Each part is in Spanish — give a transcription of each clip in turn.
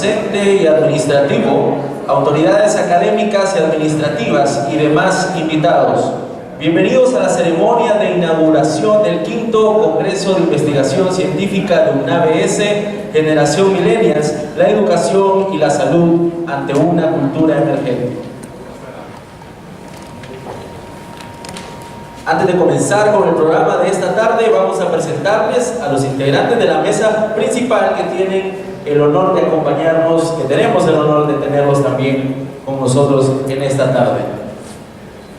docente y administrativo, autoridades académicas y administrativas y demás invitados. Bienvenidos a la ceremonia de inauguración del 5º Congreso de Investigación Científica de UNABS Generación Millennials, la educación y la salud ante una cultura emergente. Antes de comenzar con el programa de esta tarde, vamos a presentarles a los integrantes de la mesa principal que tienen el honor de acompañarnos, que tenemos el honor de tenerlos también con nosotros en esta tarde.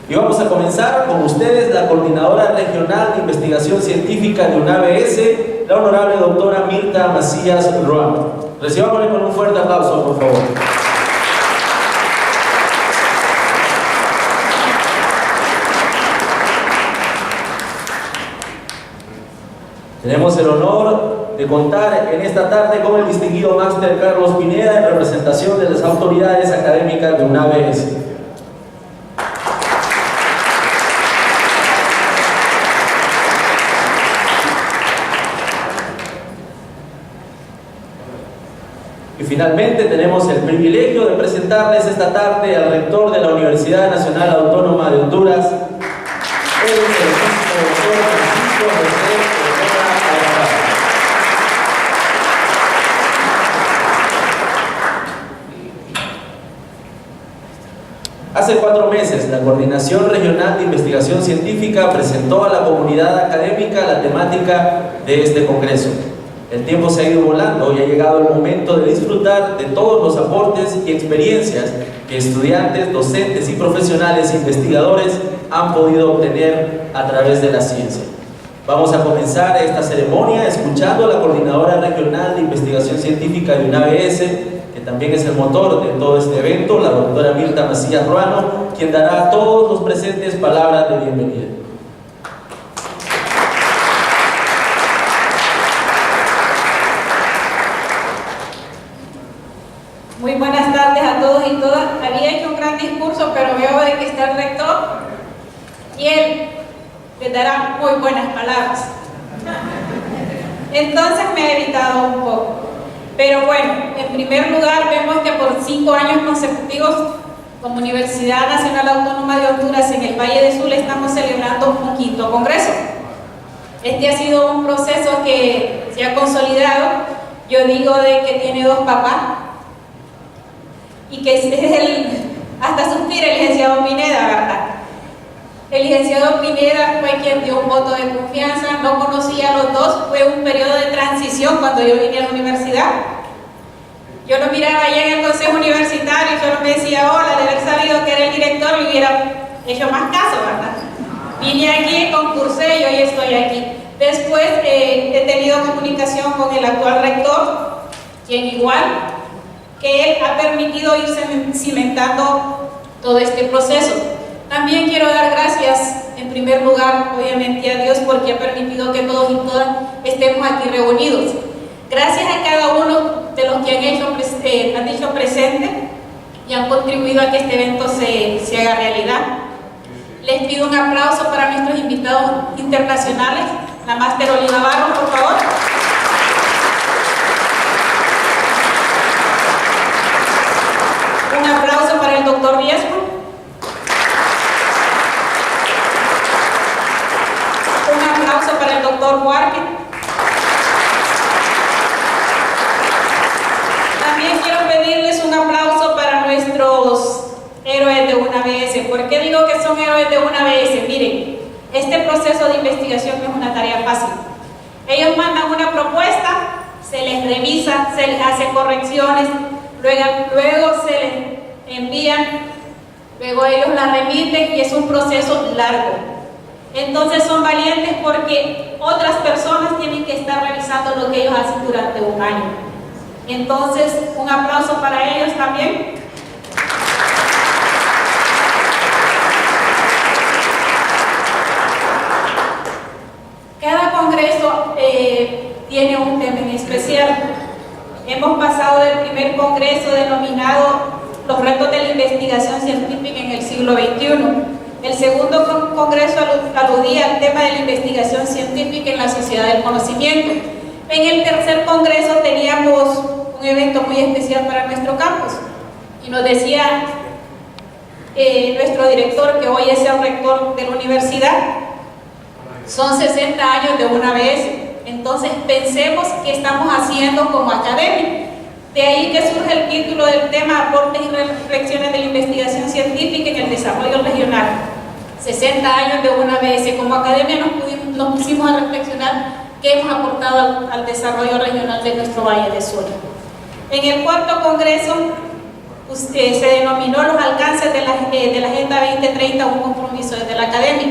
Y vamos a comenzar con ustedes, la Coordinadora Regional de Investigación Científica de UNABS, la honorable doctora Mirta Macías Ruano. Recibámosle con un fuerte aplauso, por favor. Tenemos el honor de contar en esta tarde con el distinguido máster Carlos Pineda en representación de las autoridades académicas de UNABS. Y finalmente tenemos el privilegio de presentarles esta tarde al rector de la Universidad Nacional Autónoma de Honduras, el excelentísimo doctor Francisco José Ortega Alvarado. Hace 4 meses, la Coordinación Regional de Investigación Científica presentó a la comunidad académica la temática de este congreso. El tiempo se ha ido volando y ha llegado el momento de disfrutar de todos los aportes y experiencias que estudiantes, docentes y profesionales investigadores han podido obtener a través de la ciencia. Vamos a comenzar esta ceremonia escuchando a la Coordinadora Regional de Investigación Científica de UNABS, que también es el motor de todo este evento, la doctora Mirta Macías Ruano, quien dará a todos los presentes palabras de bienvenida. Muy buenas tardes a todos y todas. Había hecho un gran discurso, pero veo de que está el rector y él les dará muy buenas palabras. Entonces me he evitado un poco. Pero bueno, en primer lugar vemos que por 5 años consecutivos como Universidad Nacional Autónoma de Honduras en el Valle de Sula estamos celebrando un 5º congreso. Este ha sido un proceso que se ha consolidado. Yo digo de que tiene 2 papás. Y que es hasta suspira el licenciado Pineda, ¿verdad? El licenciado Pineda fue quien dio un voto de confianza, no conocía a los dos, fue un periodo de transición cuando yo vine a la universidad. Yo lo miraba allá en el consejo universitario y solo me decía, hola, de haber sabido que era el director me hubiera hecho más caso, ¿verdad? Vine aquí, concursé y hoy estoy aquí. Después he tenido comunicación con el actual rector, quien igual que él ha permitido ir cimentando todo este proceso. También quiero dar gracias, en primer lugar, obviamente a Dios, porque ha permitido que todos y todas estemos aquí reunidos. Gracias a cada uno de los que han dicho presente y han contribuido a que este evento se haga realidad. Les pido un aplauso para nuestros invitados internacionales, la máster Oliva Barros, por favor. Un aplauso para el doctor Riesco. Un aplauso para el doctor Huarque. También quiero pedirles un aplauso para nuestros héroes de UNABS. ¿Por qué digo que son héroes de UNABS? Miren, este proceso de investigación no es una tarea fácil. Ellos mandan una propuesta, se les revisa, se les hace correcciones, luego se les envían, luego ellos la remiten y es un proceso largo. Entonces son valientes porque otras personas tienen que estar revisando lo que ellos hacen durante un año. Entonces, un aplauso para ellos también. Cada congreso tiene un tema en especial. Hemos pasado del primer congreso denominado Los retos de la investigación científica en el siglo XXI. El segundo congreso aludía al tema de la investigación científica en la sociedad del conocimiento. En el tercer congreso teníamos un un evento muy especial para nuestro campus. Y nos decía nuestro director, que hoy es el rector de la universidad, son 60 años de una ABS. Entonces pensemos qué estamos haciendo como academia. De ahí que surge el título del tema: aportes y reflexiones de la investigación científica en el desarrollo regional. 60 años de una ABS. Como academia nos pusimos a reflexionar qué hemos aportado al desarrollo regional de nuestro Valle de Soria. En el cuarto congreso se denominó los alcances de la Agenda 2030, un compromiso desde la academia,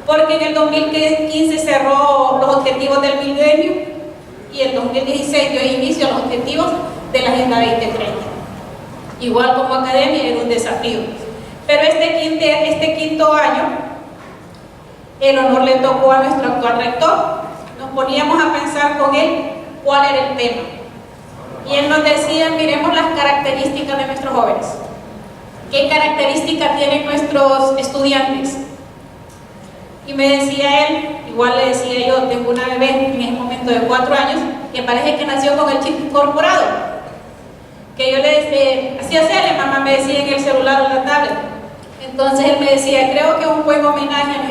porque en el 2015 cerró los objetivos del milenio y el 2016 dio inicio a los objetivos de la Agenda 2030. Igual como academia era un desafío. Pero este quinto año el honor le tocó a nuestro actual rector. Nos poníamos a pensar con él cuál era el tema. Y él nos decía: miremos las características de nuestros jóvenes. ¿Qué características tienen nuestros estudiantes? Y me decía él, igual le decía yo, tengo una bebé en ese momento de 4 años, que parece que nació con el chip incorporado. Que yo le decía, así hacerle, mamá me decía en el celular o en la tablet. Entonces él me decía: creo que un buen homenaje a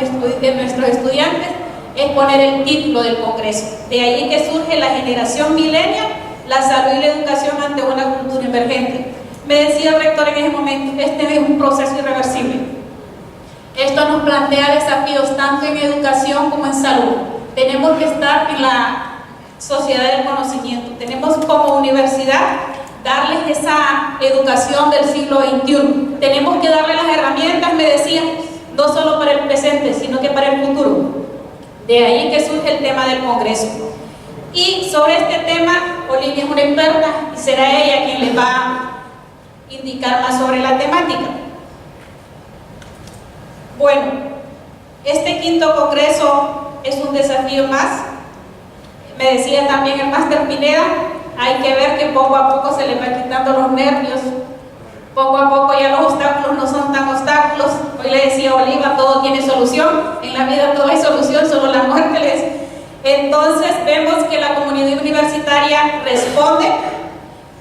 nuestros estudiantes es poner el título del congreso. De ahí que surge la generación millennial, la salud y la educación ante una cultura emergente. Me decía el rector en ese momento: este es un proceso irreversible. Esto nos plantea desafíos tanto en educación como en salud. Tenemos que estar en la sociedad del conocimiento. Tenemos como universidad darles esa educación del siglo XXI. Tenemos que darles las herramientas, me decía, no solo para el presente, sino que para el futuro. De ahí que surge el tema del congreso. Y sobre este tema, Olivia es una experta y será ella quien les va a indicar más sobre la temática. Bueno, este quinto congreso es un desafío más. Me decía también el máster Pineda, hay que ver que poco a poco se le va quitando los nervios. Poco a poco ya los obstáculos no son tan obstáculos. Hoy le decía a Oliva, todo tiene solución. En la vida todo hay solución, solo la muerte les. Entonces vemos que la comunidad universitaria responde.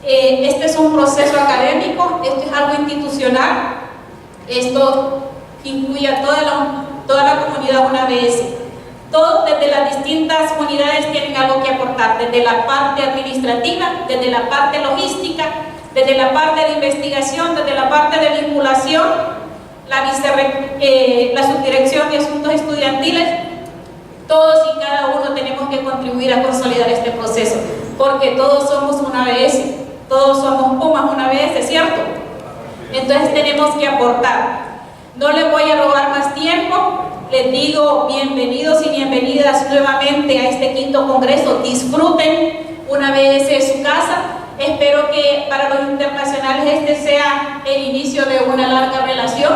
Este es un proceso académico, esto es algo institucional. Esto incluye a toda la comunidad una ABS. Todos desde las distintas unidades tienen algo que aportar, desde la parte administrativa, desde la parte logística, desde la parte de investigación, desde la parte de vinculación, la subdirección de asuntos estudiantiles. Todos y cada uno tenemos que contribuir a consolidar este proceso, porque todos somos una ABS, todos somos Pumas una ABS, ¿cierto? Entonces tenemos que aportar. No les voy a robar más tiempo. Les digo bienvenidos y bienvenidas nuevamente a este quinto congreso. Disfruten una vez en su casa. Espero que para los internacionales este sea el inicio de una larga relación,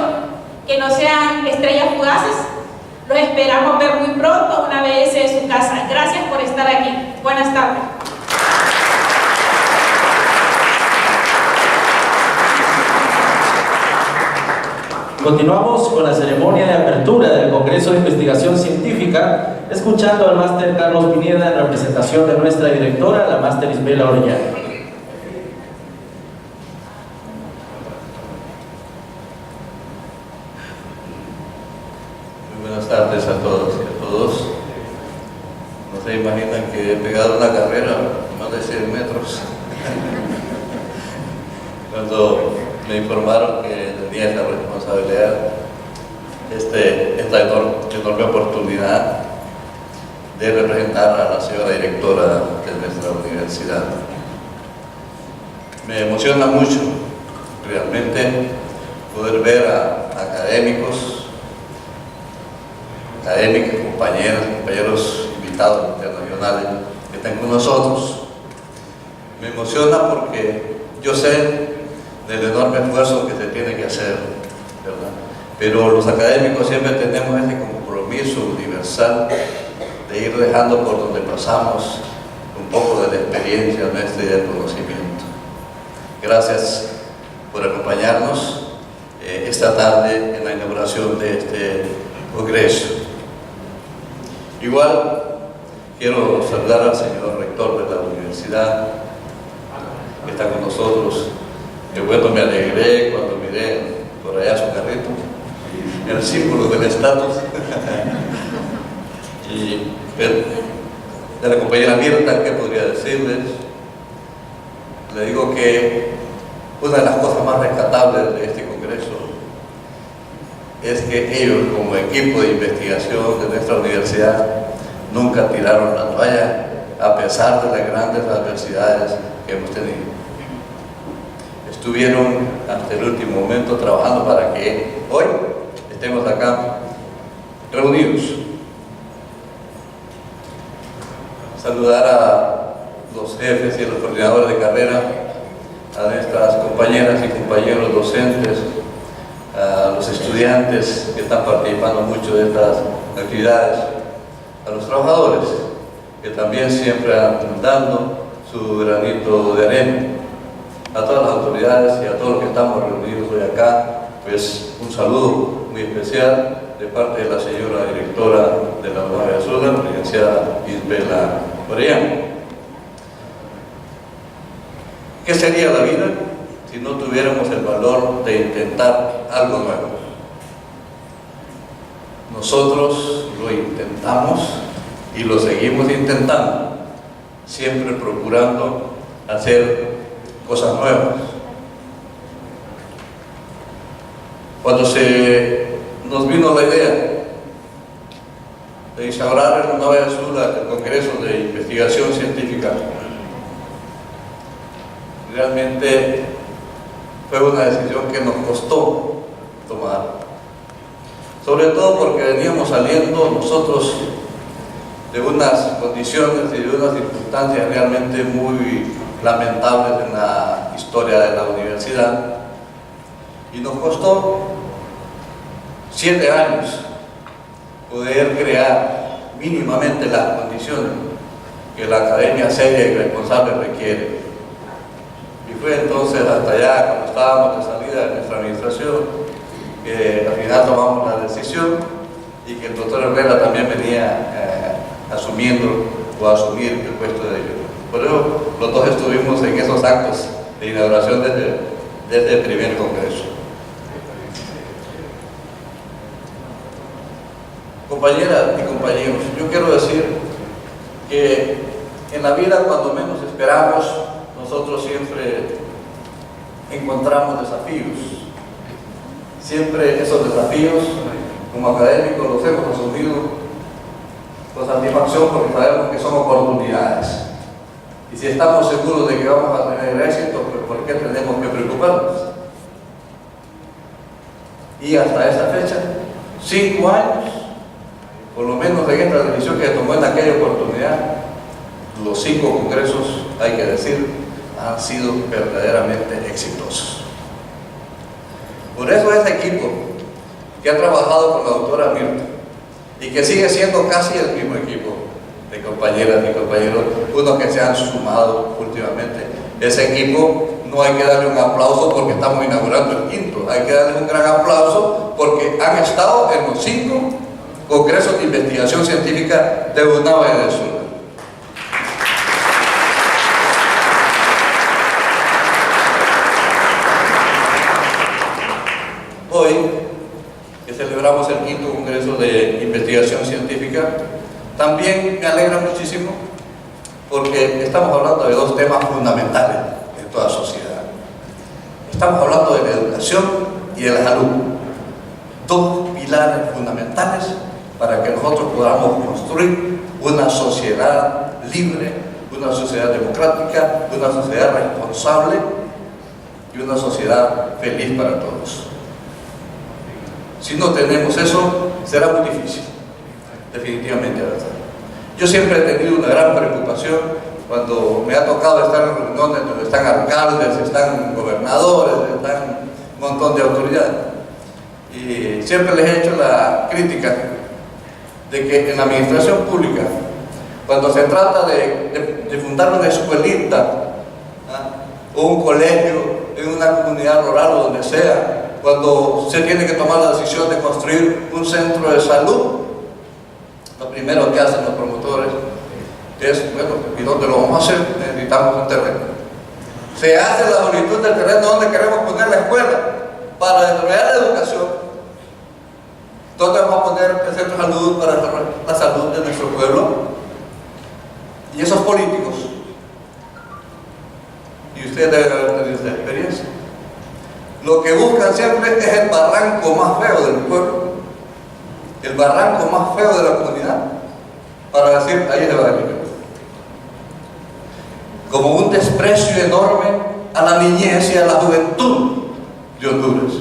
que no sean estrellas fugaces. Los esperamos ver muy pronto una vez en su casa. Gracias por estar aquí. Buenas tardes. Continuamos con la ceremonia de apertura del Congreso de Investigación Científica, escuchando al máster Carlos Pineda en representación de nuestra directora, la máster Isabela Orellana. Muy buenas tardes a todos y a todos. No se imaginan que he pegado una carrera más de 100 metros. Cuando me informaron que tenía esta responsabilidad, esta enorme oportunidad de representar a la señora directora de nuestra universidad. Me emociona mucho realmente poder ver a académicos, compañeros invitados internacionales que están con nosotros. Me emociona porque yo sé del enorme esfuerzo que se tiene que hacer, ¿verdad? Pero los académicos siempre tenemos ese compromiso universal de ir dejando por donde pasamos un poco de la experiencia nuestra y del conocimiento. Gracias por acompañarnos esta tarde en la inauguración de este congreso. Igual quiero saludar al señor rector de la universidad, que está con nosotros. Bueno, me alegré cuando miré por allá su carrito, el símbolo del estatus. Y de la compañera Mirta, ¿qué podría decirles? Le digo que una de las cosas más rescatables de este congreso es que ellos, como equipo de investigación de nuestra universidad, nunca tiraron la toalla a pesar de las grandes adversidades que hemos tenido. Estuvieron hasta el último momento trabajando para que hoy estemos acá reunidos. Saludar a los jefes y a los coordinadores de carrera, a nuestras compañeras y compañeros docentes, a los estudiantes que están participando mucho de estas actividades, a los trabajadores que también siempre andan dando su granito de arena, a todas las autoridades y a todos los que estamos reunidos hoy acá, pues un saludo muy especial de parte de la señora directora de la Universidad de Sula, la licenciada Isabela Orellana. ¿Qué sería la vida si no tuviéramos el valor de intentar algo nuevo? Nosotros lo intentamos y lo seguimos intentando, siempre procurando hacer cosas nuevas. Cuando nos vino la idea de instaurar en la Nueva Sula el Congreso de Investigación Científica, realmente fue una decisión que nos costó tomar, sobre todo porque veníamos saliendo nosotros de unas condiciones y de unas circunstancias realmente muy lamentables en la historia de la universidad, y nos costó 7 años poder crear mínimamente las condiciones que la academia seria y responsable requiere. Y fue entonces hasta allá, cuando estábamos de salida de nuestra administración, que al final tomamos la decisión y que el doctor Herrera también venía asumiendo o a asumir el puesto de ellos. Por eso los dos estuvimos en esos actos de inauguración desde el primer congreso. Compañeras y compañeros, yo quiero decir que en la vida, cuando menos esperamos, nosotros siempre encontramos desafíos. Siempre esos desafíos, como académicos, los hemos asumido con satisfacción porque sabemos que son oportunidades. Y si estamos seguros de que vamos a tener éxito, pues ¿por qué tenemos que preocuparnos? Y hasta esta fecha, 5 años, por lo menos en esta decisión que se tomó en aquella oportunidad, los 5 congresos, hay que decir, han sido verdaderamente exitosos. Por eso este equipo que ha trabajado con la doctora Mirta y que sigue siendo casi el mismo equipo de compañeras y compañeros, unos que se han sumado últimamente, ese equipo no hay que darle un aplauso porque estamos inaugurando el 5º, hay que darle un gran aplauso porque han estado en los 5 congresos de investigación científica de Unava y de Sula. Hoy, que celebramos el 5º Congreso de Investigación Científica, también me alegra muchísimo porque estamos hablando de 2 temas fundamentales en toda sociedad. Estamos hablando de la educación y de la salud, 2 pilares fundamentales para que nosotros podamos construir una sociedad libre, una sociedad democrática, una sociedad responsable y una sociedad feliz para todos. Si no tenemos eso, será muy difícil, definitivamente avanzar. Yo siempre he tenido una gran preocupación cuando me ha tocado estar en reuniones donde están alcaldes, están gobernadores, están un montón de autoridades. Y siempre les he hecho la crítica de que en la administración pública, cuando se trata de fundar una escuelita o un colegio en una comunidad rural o donde sea, cuando se tiene que tomar la decisión de construir un centro de salud, lo primero que hacen los promotores es, bueno, ¿y dónde lo vamos a hacer? Necesitamos un terreno. Se hace la solicitud del terreno donde queremos poner la escuela para desarrollar la educación, donde vamos a poner el centro de salud para desarrollar la salud de nuestro pueblo. Y esos políticos, y ustedes deben haber tenido esta experiencia, lo que buscan siempre es el barranco más feo del pueblo, el barranco más feo de la comunidad, para decir, ahí se va a vivir. Como un desprecio enorme a la niñez y a la juventud de Honduras.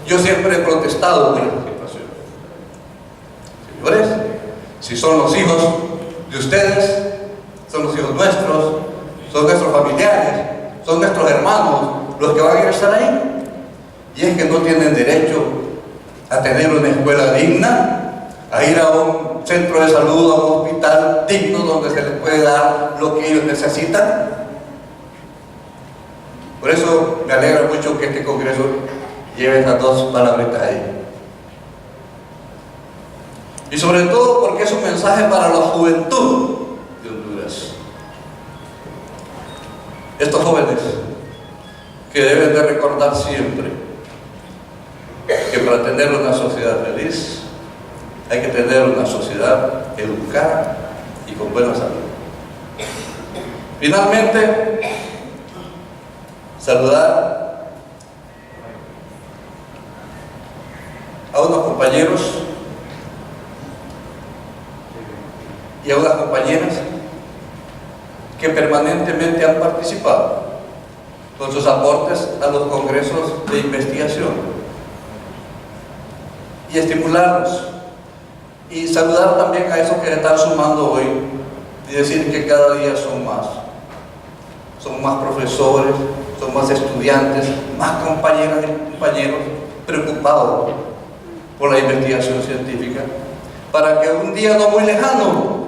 Yo siempre he protestado por esta situación. Señores, si son los hijos de ustedes, son los hijos nuestros, son nuestros familiares, son nuestros hermanos los que van a estar ahí. Y es que no tienen derecho a tener una escuela digna, a ir a un centro de salud, a un hospital digno donde se les puede dar lo que ellos necesitan. Por eso me alegra mucho que este Congreso lleve estas dos palabritas ahí. Y sobre todo porque es un mensaje para la juventud de Honduras. Estos jóvenes que deben de recordar siempre que para tener una sociedad feliz hay que tener una sociedad educada y con buena salud. Finalmente, saludar a unos compañeros y a unas compañeras que permanentemente han participado con sus aportes a los congresos de investigación, y estimularlos y saludar también a esos que están sumando hoy y decir que cada día son más profesores, son más estudiantes, más compañeras y compañeros preocupados por la investigación científica, para que un día no muy lejano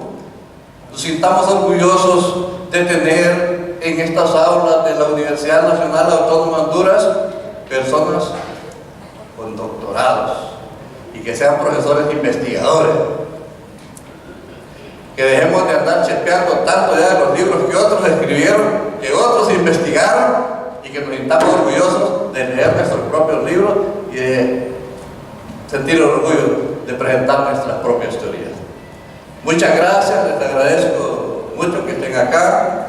nos sintamos orgullosos de tener en estas aulas de la Universidad Nacional Autónoma de Honduras personas con doctorados y que sean profesores investigadores, que dejemos de andar chequeando tanto ya de los libros que otros escribieron, que otros investigaron, y que nos sintamos orgullosos de leer nuestros propios libros y de sentir el orgullo de presentar nuestras propias teorías. Muchas gracias, les agradezco mucho que estén acá.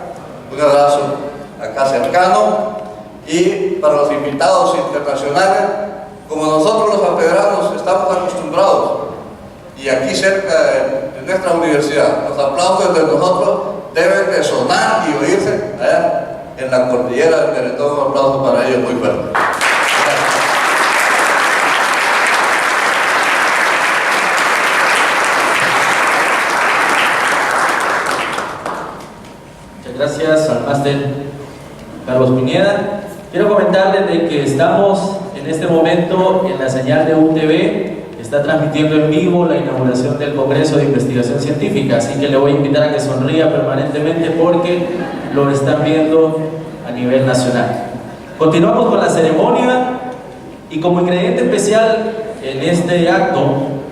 Un abrazo acá cercano. Y para los invitados internacionales, como nosotros los sanpedranos estamos acostumbrados, y aquí cerca de nuestra universidad, los aplausos de nosotros deben de sonar y oírse allá en la cordillera del Merendón. Un aplauso para ellos muy fuerte. Muchas gracias al máster Carlos Pineda. Quiero comentarles de que estamos en este momento en la señal de UTV. Está transmitiendo en vivo la inauguración del Congreso de Investigación Científica, así que le voy a invitar a que sonría permanentemente porque lo están viendo a nivel nacional. Continuamos con la ceremonia y como ingrediente especial en este acto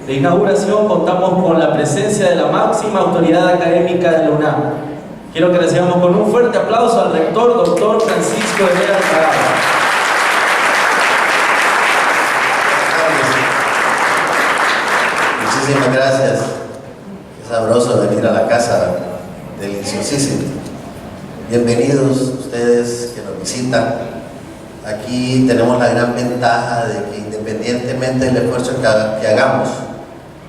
de inauguración contamos con la presencia de la máxima autoridad académica de la UNAM. Quiero que recibamos con un fuerte aplauso al rector, doctor Francisco de Vera Alvarado. Muchísimas gracias. Qué sabroso venir a la casa deliciosísimo. Bienvenidos ustedes que nos visitan. Aquí tenemos la gran ventaja de que independientemente del esfuerzo que hagamos,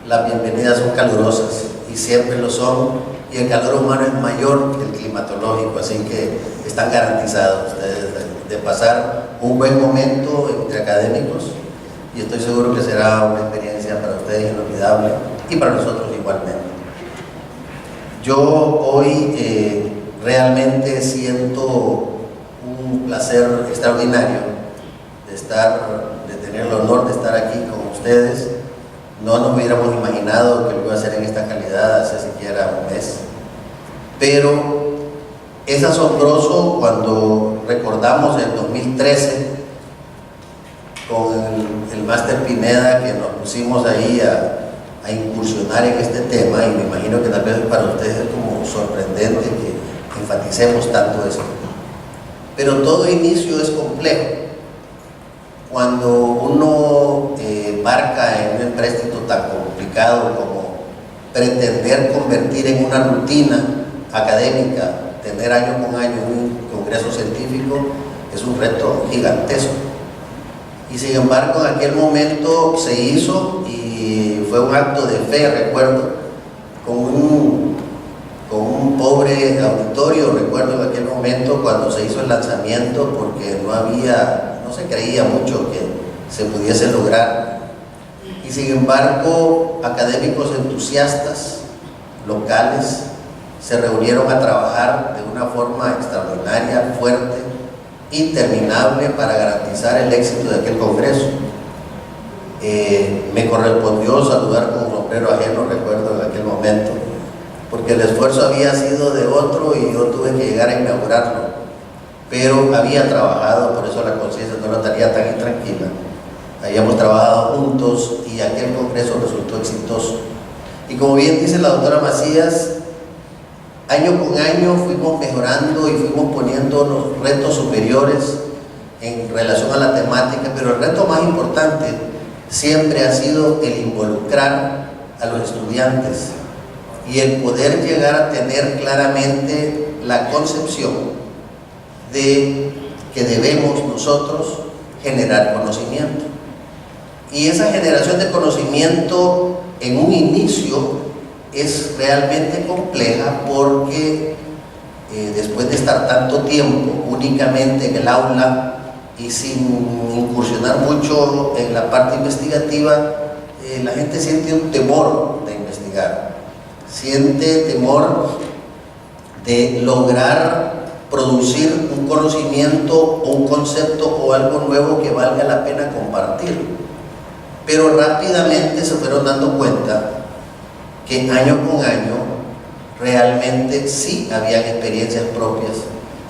las bienvenidas son calurosas y siempre lo son, y el calor humano es mayor que el climatológico, así que están garantizados ustedes de pasar un buen momento entre académicos, y estoy seguro que será una experiencia para ustedes inolvidable y para nosotros igualmente. Yo hoy realmente siento un placer extraordinario de tener el honor de estar aquí con ustedes. No nos hubiéramos imaginado que lo iba a hacer en esta calidad hace siquiera un mes, pero es asombroso cuando recordamos el 2013 con el máster Pineda, que nos pusimos ahí a incursionar en este tema, y me imagino que tal vez para ustedes es como sorprendente que enfaticemos tanto esto. Pero todo inicio es complejo. Cuando uno embarca en un empréstito tan complicado como pretender convertir en una rutina académica, tener año con año un congreso científico, es un reto gigantesco. Y sin embargo, en aquel momento se hizo y fue un acto de fe, recuerdo, con un pobre auditorio, recuerdo en aquel momento cuando se hizo el lanzamiento, porque no se creía mucho que se pudiese lograr. Y sin embargo, académicos entusiastas locales se reunieron a trabajar de una forma extraordinaria, fuerte, interminable, para garantizar el éxito de aquel congreso. Me correspondió saludar con un sombrero ajeno, recuerdo en aquel momento, porque el esfuerzo había sido de otro y yo tuve que llegar a inaugurarlo, pero había trabajado, por eso la conciencia no la estaría tan intranquila. Habíamos trabajado juntos y aquel congreso resultó exitoso. Y como bien dice la doctora Macías, año con año fuimos mejorando y fuimos poniendo los retos superiores en relación a la temática, pero el reto más importante siempre ha sido el involucrar a los estudiantes y el poder llegar a tener claramente la concepción de que debemos nosotros generar conocimiento. Y esa generación de conocimiento en un inicio es realmente compleja porque después de estar tanto tiempo únicamente en el aula y sin incursionar mucho en la parte investigativa, la gente siente un temor de investigar, siente temor de lograr producir un conocimiento o un concepto o algo nuevo que valga la pena compartir. Pero rápidamente se fueron dando cuenta que año con año realmente sí habían experiencias propias,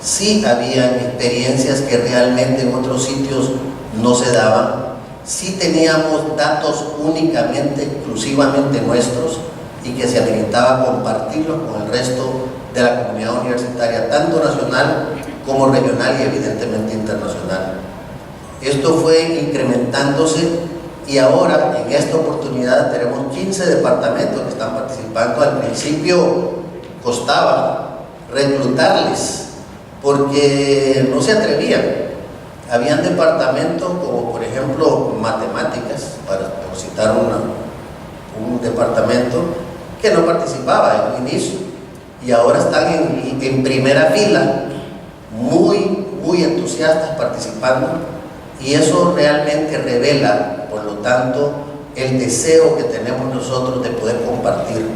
sí habían experiencias que realmente en otros sitios no se daban, sí teníamos datos únicamente, exclusivamente nuestros, y que se habilitaba compartirlos con el resto de la comunidad universitaria, tanto nacional como regional y evidentemente internacional. Esto fue incrementándose y ahora en esta oportunidad tenemos 15 departamentos que están participando. Al principio costaba reclutarles porque no se atrevían. Habían departamentos como por ejemplo matemáticas, por citar un departamento que no participaba en un inicio y ahora están en primera fila, muy entusiastas participando, y eso realmente revela, por lo tanto, el deseo que tenemos nosotros de poder compartir.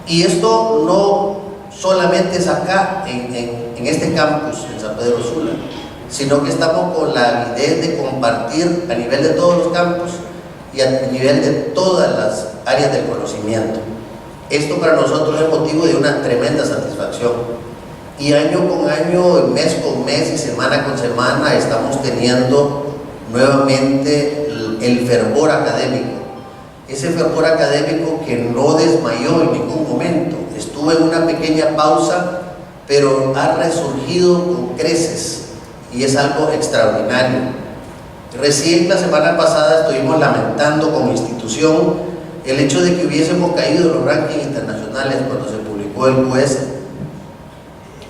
Y esto no solamente es acá, en este campus, en San Pedro Sula, sino que estamos con la avidez de compartir a nivel de todos los campus y a nivel de todas las áreas del conocimiento. Esto para nosotros es motivo de una tremenda satisfacción. Y año con año, mes con mes y semana con semana estamos teniendo nuevamente el fervor académico. Ese fervor académico que no desmayó en ningún momento. Estuvo en una pequeña pausa, pero ha resurgido con creces y es algo extraordinario. Recién la semana pasada estuvimos lamentando como institución el hecho de que hubiésemos caído en los rankings internacionales cuando se publicó el QS,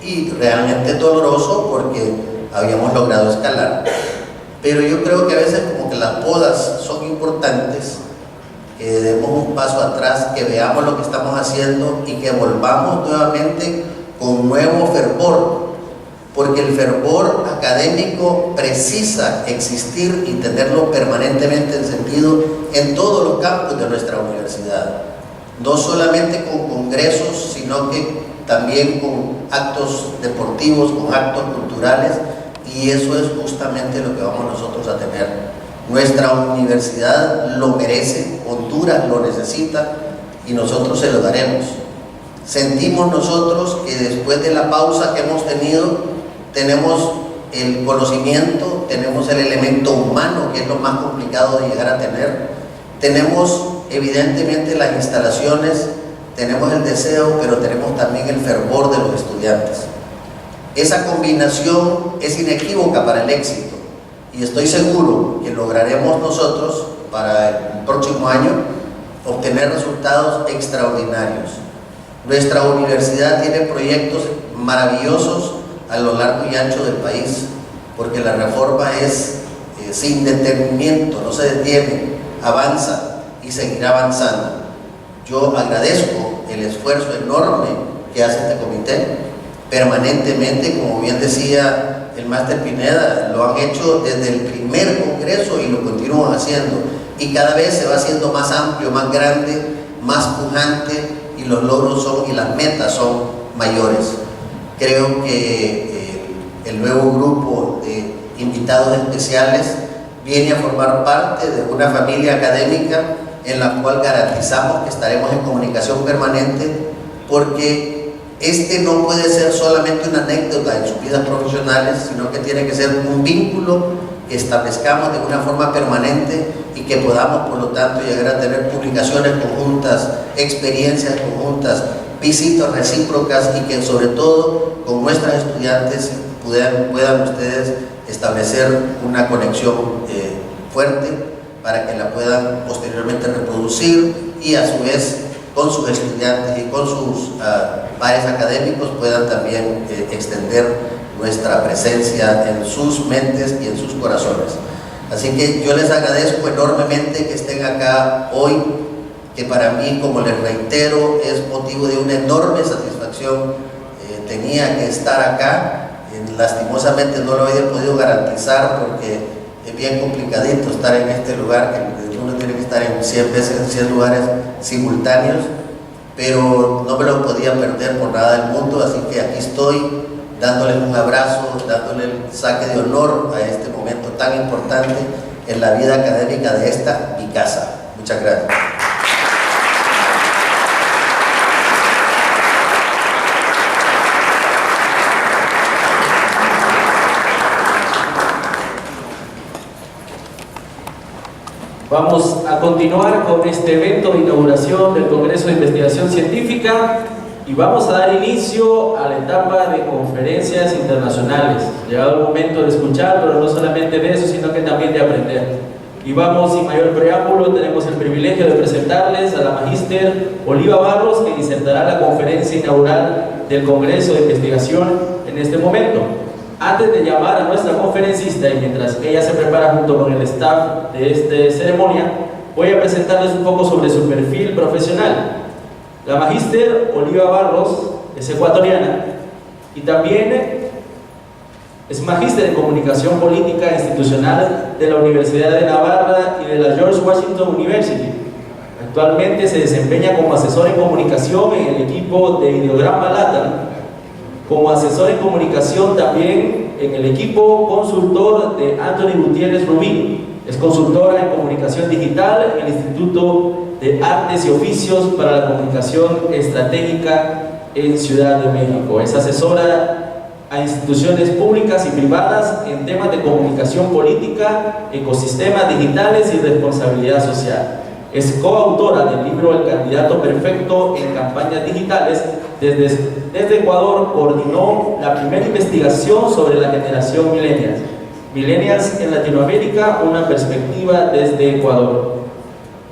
y realmente doloroso porque habíamos logrado escalar. Pero yo creo que a veces como que las podas son importantes, que demos un paso atrás, que veamos lo que estamos haciendo y que volvamos nuevamente con nuevo fervor, porque el fervor académico precisa existir y tenerlo permanentemente encendido en todos los campos de nuestra universidad, no solamente con congresos, sino que también con actos deportivos, con actos culturales, y eso es justamente lo que vamos nosotros a tener. Nuestra universidad lo merece, Honduras lo necesita y nosotros se lo daremos. Sentimos nosotros que después de la pausa que hemos tenido, tenemos el conocimiento, tenemos el elemento humano, que es lo más complicado de llegar a tener, tenemos evidentemente las instalaciones, tenemos el deseo, pero tenemos también el fervor de los estudiantes. Esa combinación es inequívoca para el éxito y estoy seguro que lograremos nosotros para el próximo año obtener resultados extraordinarios. Nuestra universidad tiene proyectos maravillosos a lo largo y ancho del país, porque la reforma es sin detenimiento, no se detiene, avanza y seguirá avanzando. Yo agradezco el esfuerzo enorme que hace este comité permanentemente, como bien decía el máster Pineda, lo han hecho desde el primer congreso y lo continúan haciendo, y cada vez se va haciendo más amplio, más grande, más pujante, y los logros son y las metas son mayores. Creo que el nuevo grupo de invitados especiales viene a formar parte de una familia académica en la cual garantizamos que estaremos en comunicación permanente, porque este no puede ser solamente una anécdota en sus vidas profesionales, sino que tiene que ser un vínculo que establezcamos de una forma permanente y que podamos, por lo tanto, llegar a tener publicaciones conjuntas, experiencias conjuntas, visitas recíprocas, y que sobre todo con nuestras estudiantes puedan ustedes establecer una conexión fuerte para que la puedan posteriormente reproducir, y a su vez con sus estudiantes y con sus pares académicos puedan también extender nuestra presencia en sus mentes y en sus corazones. Así que yo les agradezco enormemente que estén acá hoy, que para mí, como les reitero, es motivo de una enorme satisfacción. Tenía que estar acá, lastimosamente no lo había podido garantizar porque es bien complicadito estar en este lugar, que uno tiene que estar en 100 veces en 100 lugares simultáneos, pero no me lo podía perder por nada del mundo, así que aquí estoy dándoles un abrazo, dándole el saque de honor a este momento tan importante en la vida académica de esta mi casa. Muchas gracias. Vamos a continuar con este evento de inauguración del Congreso de Investigación Científica y vamos a dar inicio a la etapa de conferencias internacionales. Llegado el momento de escuchar, pero no solamente de eso, sino que también de aprender. Y vamos, sin mayor preámbulo, tenemos el privilegio de presentarles a la magíster Oliva Barros, que disertará la conferencia inaugural del Congreso de Investigación en este momento. Antes de llamar a nuestra conferencista, y mientras ella se prepara junto con el staff de esta ceremonia, voy a presentarles un poco sobre su perfil profesional. La magíster Oliva Barros es ecuatoriana y también es magíster en Comunicación Política Institucional de la Universidad de Navarra y de la George Washington University. Actualmente se desempeña como asesor en comunicación en el equipo de Ideograma Latam, como asesor en comunicación también en el equipo consultor de Anthony Gutiérrez Rubín. Es consultora en comunicación digital en el Instituto de Artes y Oficios para la Comunicación Estratégica en Ciudad de México. Es asesora a instituciones públicas y privadas en temas de comunicación política, ecosistemas digitales y responsabilidad social. Es coautora del libro El Candidato Perfecto en Campañas Digitales. Desde Ecuador coordinó la primera investigación sobre la generación Millennials. Millennials en Latinoamérica, una perspectiva desde Ecuador.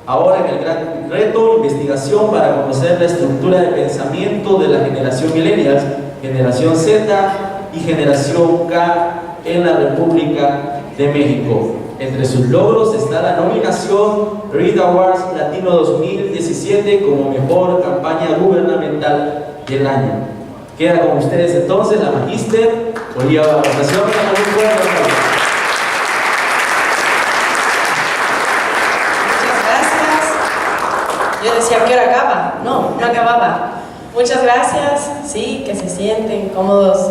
Ahora en el gran reto, investigación para conocer la estructura de pensamiento de la generación Millennials, generación Z y generación K en la República de México. Entre sus logros está la nominación Read Awards Latino 2017 como mejor campaña gubernamental del año. Queda con ustedes entonces la magíster Oliva Barros. Yo decía, ¿qué hora acaba? No acababa. Muchas gracias, sí, que se sienten cómodos,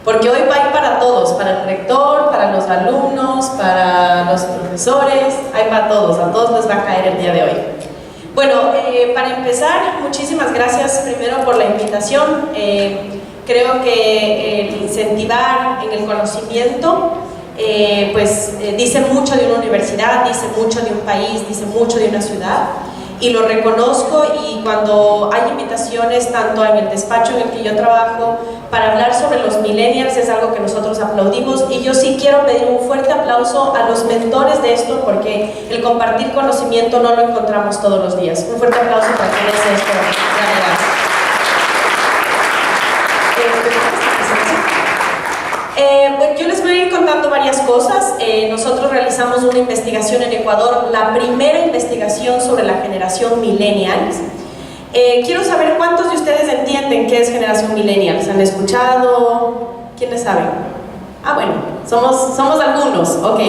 porque hoy va a ir para todos, para el rector, para los alumnos, para los profesores, hay para todos, a todos les va a caer el día de hoy. Bueno, para empezar, muchísimas gracias primero por la invitación. Creo que el incentivar en el conocimiento dice mucho de una universidad, dice mucho de un país, dice mucho de una ciudad, y lo reconozco, y cuando hay invitaciones tanto en el despacho en el que yo trabajo para hablar sobre los millennials es algo que nosotros aplaudimos, y yo sí quiero pedir un fuerte aplauso a los mentores de esto, porque el compartir conocimiento no lo encontramos todos los días. Un fuerte aplauso para quienes esto, la verdad. Yo les voy a ir contando varias cosas. Nosotros realizamos una investigación en Ecuador, la primera investigación sobre la generación millennials. Quiero saber cuántos de ustedes entienden qué es generación millennials. ¿Han escuchado? ¿Quiénes saben? Ah, bueno, somos algunos, ok.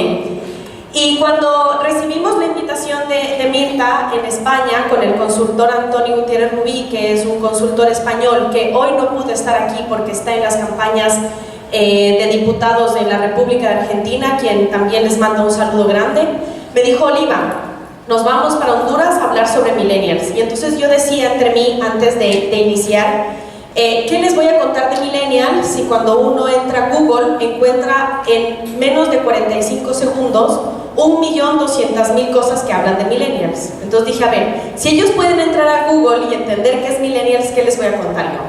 Y cuando recibimos la invitación de Mirta en España con el consultor Antonio Gutiérrez Rubí, que es un consultor español que hoy no pudo estar aquí porque está en las campañas de diputados en la República de Argentina, quien también les manda un saludo grande, me dijo: Oliva, nos vamos para Honduras a hablar sobre millennials. Y entonces yo decía entre mí, antes de iniciar, ¿qué les voy a contar de millennials si cuando uno entra a Google encuentra en menos de 45 segundos 1.200.000 cosas que hablan de millennials? Entonces dije, a ver, si ellos pueden entrar a Google y entender qué es millennials, ¿qué les voy a contar yo?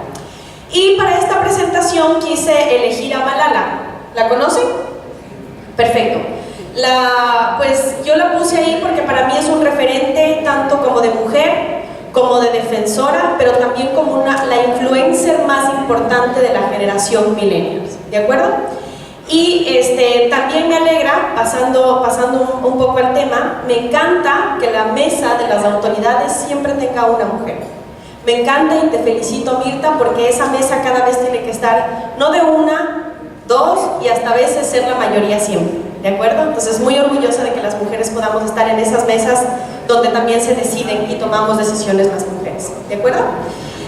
Y para esta presentación quise elegir a Malala. ¿La conocen? Perfecto. Pues yo la puse ahí porque para mí es un referente tanto como de mujer, como de defensora, pero también como la influencer más importante de la generación millennials. ¿De acuerdo? Y también me alegra, pasando un poco al tema, me encanta que la mesa de las autoridades siempre tenga una mujer. Me encanta y te felicito, Mirta, porque esa mesa cada vez tiene que estar no de una, dos y hasta a veces ser la mayoría siempre, ¿de acuerdo? Entonces muy orgullosa de que las mujeres podamos estar en esas mesas donde también se deciden y tomamos decisiones las mujeres, ¿de acuerdo?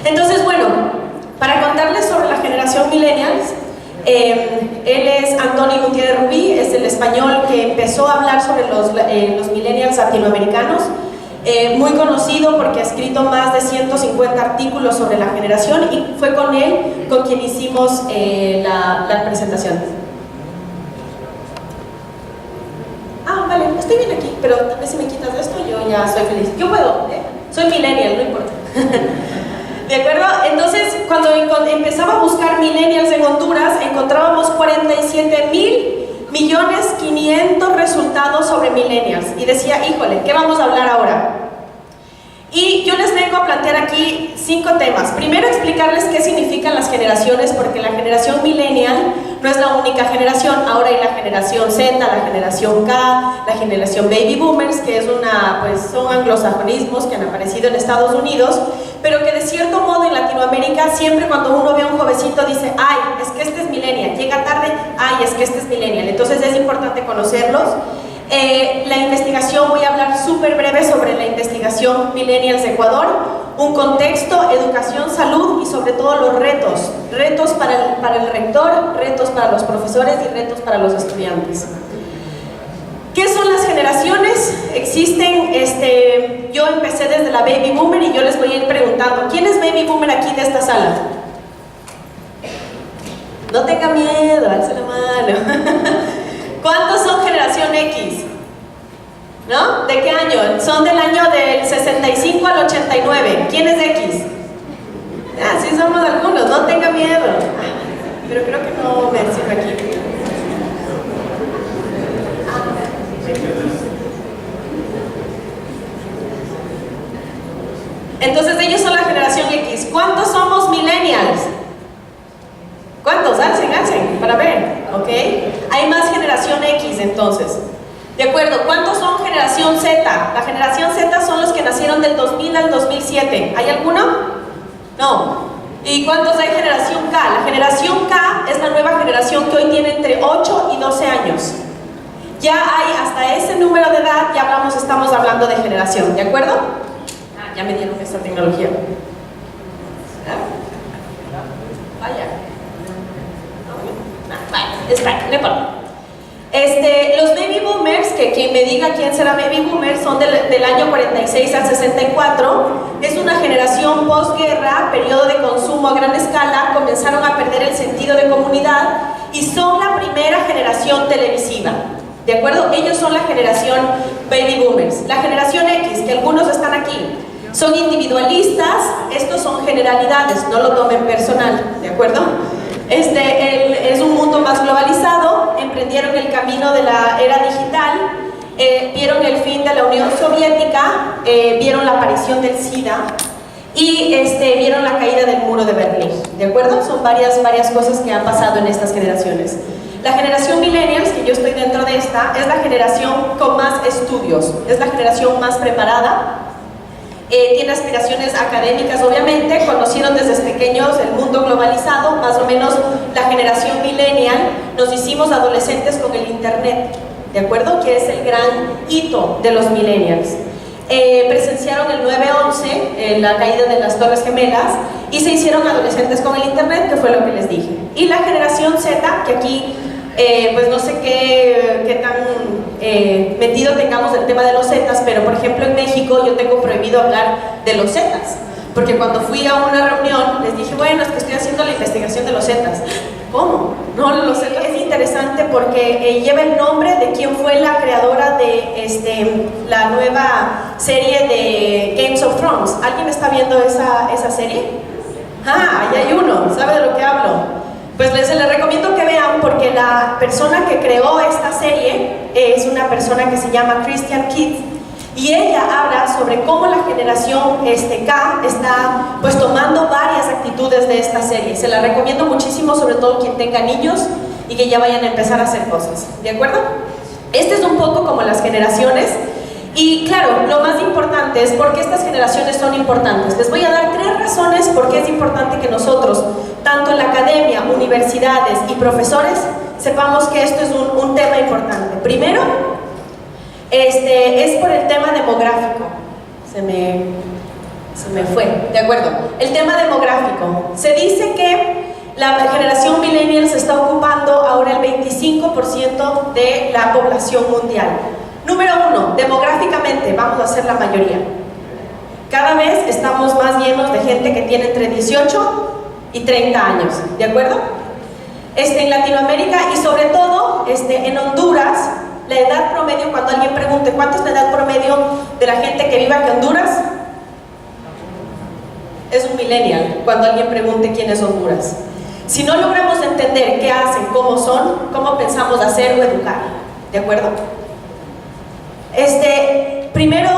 Entonces, bueno, para contarles sobre la generación millennials, él es Antonio Gutiérrez Rubí, es el español que empezó a hablar sobre los millennials latinoamericanos. Muy conocido porque ha escrito más de 150 artículos sobre la generación, y fue con él con quien hicimos la presentación. Ah, vale, estoy bien aquí, pero tal vez si me quitas esto yo ya soy feliz. Yo puedo, soy millennial, no importa. ¿De acuerdo? Entonces, cuando empezaba a buscar millennials en Honduras, encontrábamos 47.500.000 resultados sobre millennials. Y decía, híjole, ¿qué vamos a hablar ahora? Y yo les vengo a plantear aquí 5 temas. Primero, explicarles qué significan las generaciones, porque la generación millennial no es la única generación. Ahora hay la generación Z, la generación K, la generación Baby Boomers, que es son anglosajonismos que han aparecido en Estados Unidos, pero que de cierto modo en Latinoamérica siempre cuando uno ve a un jovencito dice, ay, es que este es millennial, llega tarde, ay, es que este es millennial. Entonces es importante conocerlos. La investigación, voy a hablar súper breve sobre la investigación Millennials de Ecuador, un contexto, educación, salud y sobre todo los retos para el rector, retos para los profesores y retos para los estudiantes. ¿Qué son las generaciones? Existen, yo empecé desde la Baby Boomer y yo les voy a ir preguntando, ¿quién es Baby Boomer aquí de esta sala? No tenga miedo, alce la mano. ¿Cuántos son generación X? ¿No? ¿De qué año? Son del año del 65 al 89. ¿Quién es X? Ah, sí somos algunos, no tenga miedo. Pero creo que no me sirve aquí. Entonces ellos son la generación X. ¿Cuántos somos millennials? ¿Cuántos? Alcen, para ver, ¿ok? Hay más generación X entonces. ¿De acuerdo? ¿Cuántos son generación Z? La generación Z son los que nacieron del 2000 al 2007. ¿Hay alguno? No. ¿Y cuántos hay generación K? La generación K es la nueva generación que hoy tiene entre 8 y 12 años. Ya hay hasta ese número de edad, estamos hablando de generación, ¿de acuerdo? Ah, ya me dieron esta tecnología. Vaya. Espera, no importa. Los baby boomers, que quien me diga quién será baby boomer, son del año 46 al 64. Es una generación posguerra, periodo de consumo a gran escala, comenzaron a perder el sentido de comunidad y son la primera generación televisiva. ¿De acuerdo? Ellos son la generación baby boomers. La generación X, que algunos están aquí, son individualistas. Estos son generalidades, no lo tomen personal, ¿de acuerdo? Es un mundo más globalizado, emprendieron el camino de la era digital, vieron el fin de la Unión Soviética, vieron la aparición del SIDA y vieron la caída del muro de Berlín, ¿de acuerdo? Son varias cosas que han pasado en estas generaciones. La generación millennials, que yo estoy dentro de esta, es la generación con más estudios, es la generación más preparada, tiene aspiraciones académicas obviamente, conocieron desde pequeños el mundo globalizado, más o menos la generación millennial, nos hicimos adolescentes con el internet, ¿de acuerdo? Que es el gran hito de los millennials. Presenciaron el 9/11, la caída de las Torres Gemelas, y se hicieron adolescentes con el internet, que fue lo que les dije. Y la generación Z, que aquí pues no sé qué tan metido tengamos el tema de los Zetas, pero por ejemplo en México yo tengo prohibido hablar de los Zetas, porque cuando fui a una reunión les dije, bueno, es que estoy haciendo la investigación de los Zetas. ¿Cómo? No, los Zetas es interesante porque lleva el nombre de quien fue la creadora de la nueva serie de Games of Thrones. ¿Alguien está viendo esa serie? Ah, ahí hay uno, ¿sabe de lo que hablo? Pues les recomiendo que vean, porque la persona que creó esta serie es una persona que se llama Christian Kidd, y ella habla sobre cómo la generación K está pues tomando varias actitudes de esta serie. Se la recomiendo muchísimo, sobre todo quien tenga niños y que ya vayan a empezar a hacer cosas, ¿de acuerdo? Este es un poco como las generaciones. Y claro, lo más importante es por qué estas generaciones son importantes. Les voy a dar 3 razones por qué es importante que nosotros, tanto en la academia, universidades y profesores, sepamos que esto es un tema importante. Primero, es por el tema demográfico. Se me fue, de acuerdo. El tema demográfico. Se dice que la generación millennial se está ocupando ahora el 25% de la población mundial. Número 1, demográficamente vamos a ser la mayoría. Cada vez estamos más llenos de gente que tiene entre 18 y 30 años, ¿de acuerdo? En Latinoamérica y sobre todo en Honduras, la edad promedio, cuando alguien pregunte ¿cuánto es la edad promedio de la gente que vive aquí en Honduras? Es un millennial, cuando alguien pregunte quién es Honduras. Si no logramos entender qué hacen, cómo son, cómo pensamos hacer o educar, ¿de acuerdo? Primero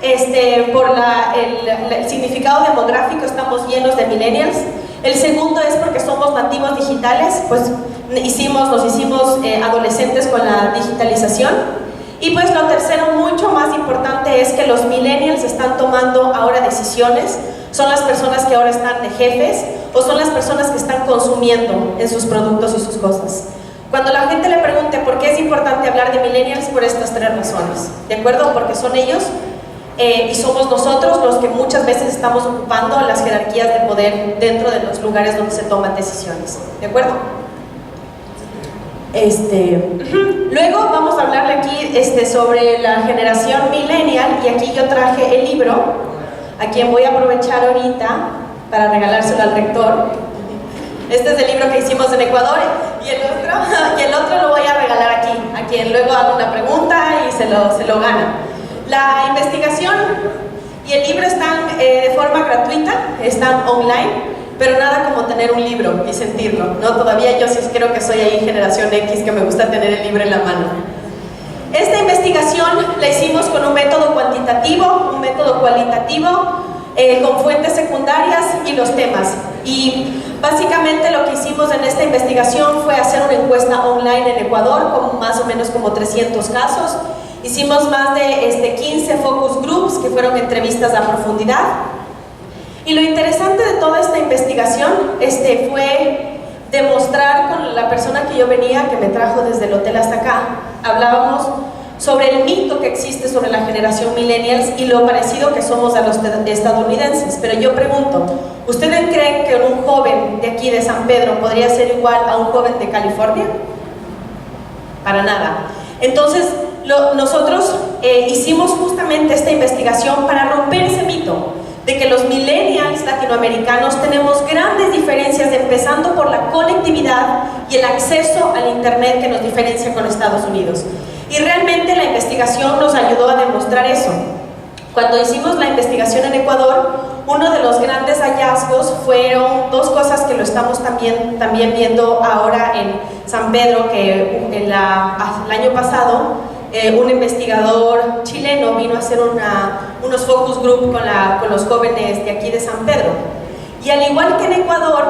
es por el significado demográfico, estamos llenos de millennials. El segundo es porque somos nativos digitales, pues nos hicimos adolescentes con la digitalización. Y pues lo tercero, mucho más importante, es que los millennials están tomando ahora decisiones, son las personas que ahora están de jefes o son las personas que están consumiendo en sus productos y sus cosas. Cuando la gente le pregunte por qué es importante hablar de millennials, por estas 3 razones, ¿de acuerdo? Porque son ellos y somos nosotros los que muchas veces estamos ocupando las jerarquías de poder dentro de los lugares donde se toman decisiones, ¿de acuerdo? Luego vamos a hablarle aquí sobre la generación millennial, y aquí yo traje el libro, a quien voy a aprovechar ahorita para regalárselo al rector. Este es el libro que hicimos en Ecuador, y el otro lo voy a regalar aquí, a quien luego haga una pregunta y se lo gana. La investigación y el libro están de forma gratuita, están online, pero nada como tener un libro y sentirlo, ¿no? Todavía yo sí creo que soy ahí generación X, que me gusta tener el libro en la mano. Esta investigación la hicimos con un método cuantitativo, un método cualitativo, con fuentes secundarias y los temas. Y básicamente lo que hicimos en esta investigación fue hacer una encuesta online en Ecuador, con más o menos como 300 casos. Hicimos más de 15 focus groups, que fueron entrevistas a profundidad. Y lo interesante de toda esta investigación fue demostrar con la persona que yo venía, que me trajo desde el hotel hasta acá, hablábamos sobre el mito que existe sobre la generación millennials y lo parecido que somos a los estadounidenses. Pero yo pregunto, ¿ustedes creen que un joven de aquí de San Pedro podría ser igual a un joven de California? Para nada. Entonces, nosotros hicimos justamente esta investigación para romper ese mito de que los millennials latinoamericanos tenemos grandes diferencias, empezando por la conectividad y el acceso al internet, que nos diferencia con Estados Unidos. Y realmente la investigación nos ayudó a demostrar eso. Cuando hicimos la investigación en Ecuador, uno de los grandes hallazgos fueron dos cosas que lo estamos también viendo ahora en San Pedro, que el año pasado un investigador chileno vino a hacer unos focus group con los jóvenes de aquí de San Pedro. Y al igual que en Ecuador,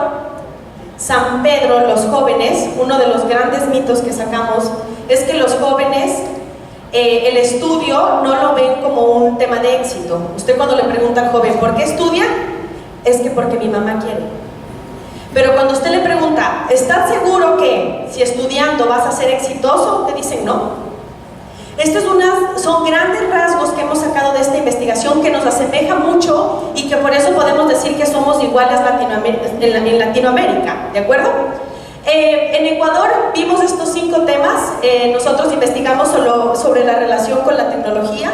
San Pedro, los jóvenes, uno de los grandes mitos que sacamos es que los jóvenes el estudio no lo ven como un tema de éxito. Usted cuando le pregunta al joven ¿por qué estudia? Es que porque mi mamá quiere. Pero cuando usted le pregunta ¿estás seguro que si estudiando vas a ser exitoso? Te dicen no. Estos son grandes rasgos que hemos sacado de esta investigación que nos asemeja mucho y que por eso podemos decir que somos iguales en Latinoamérica, ¿de acuerdo? En Ecuador vimos estos 5 temas. Nosotros investigamos solo sobre la relación con la tecnología,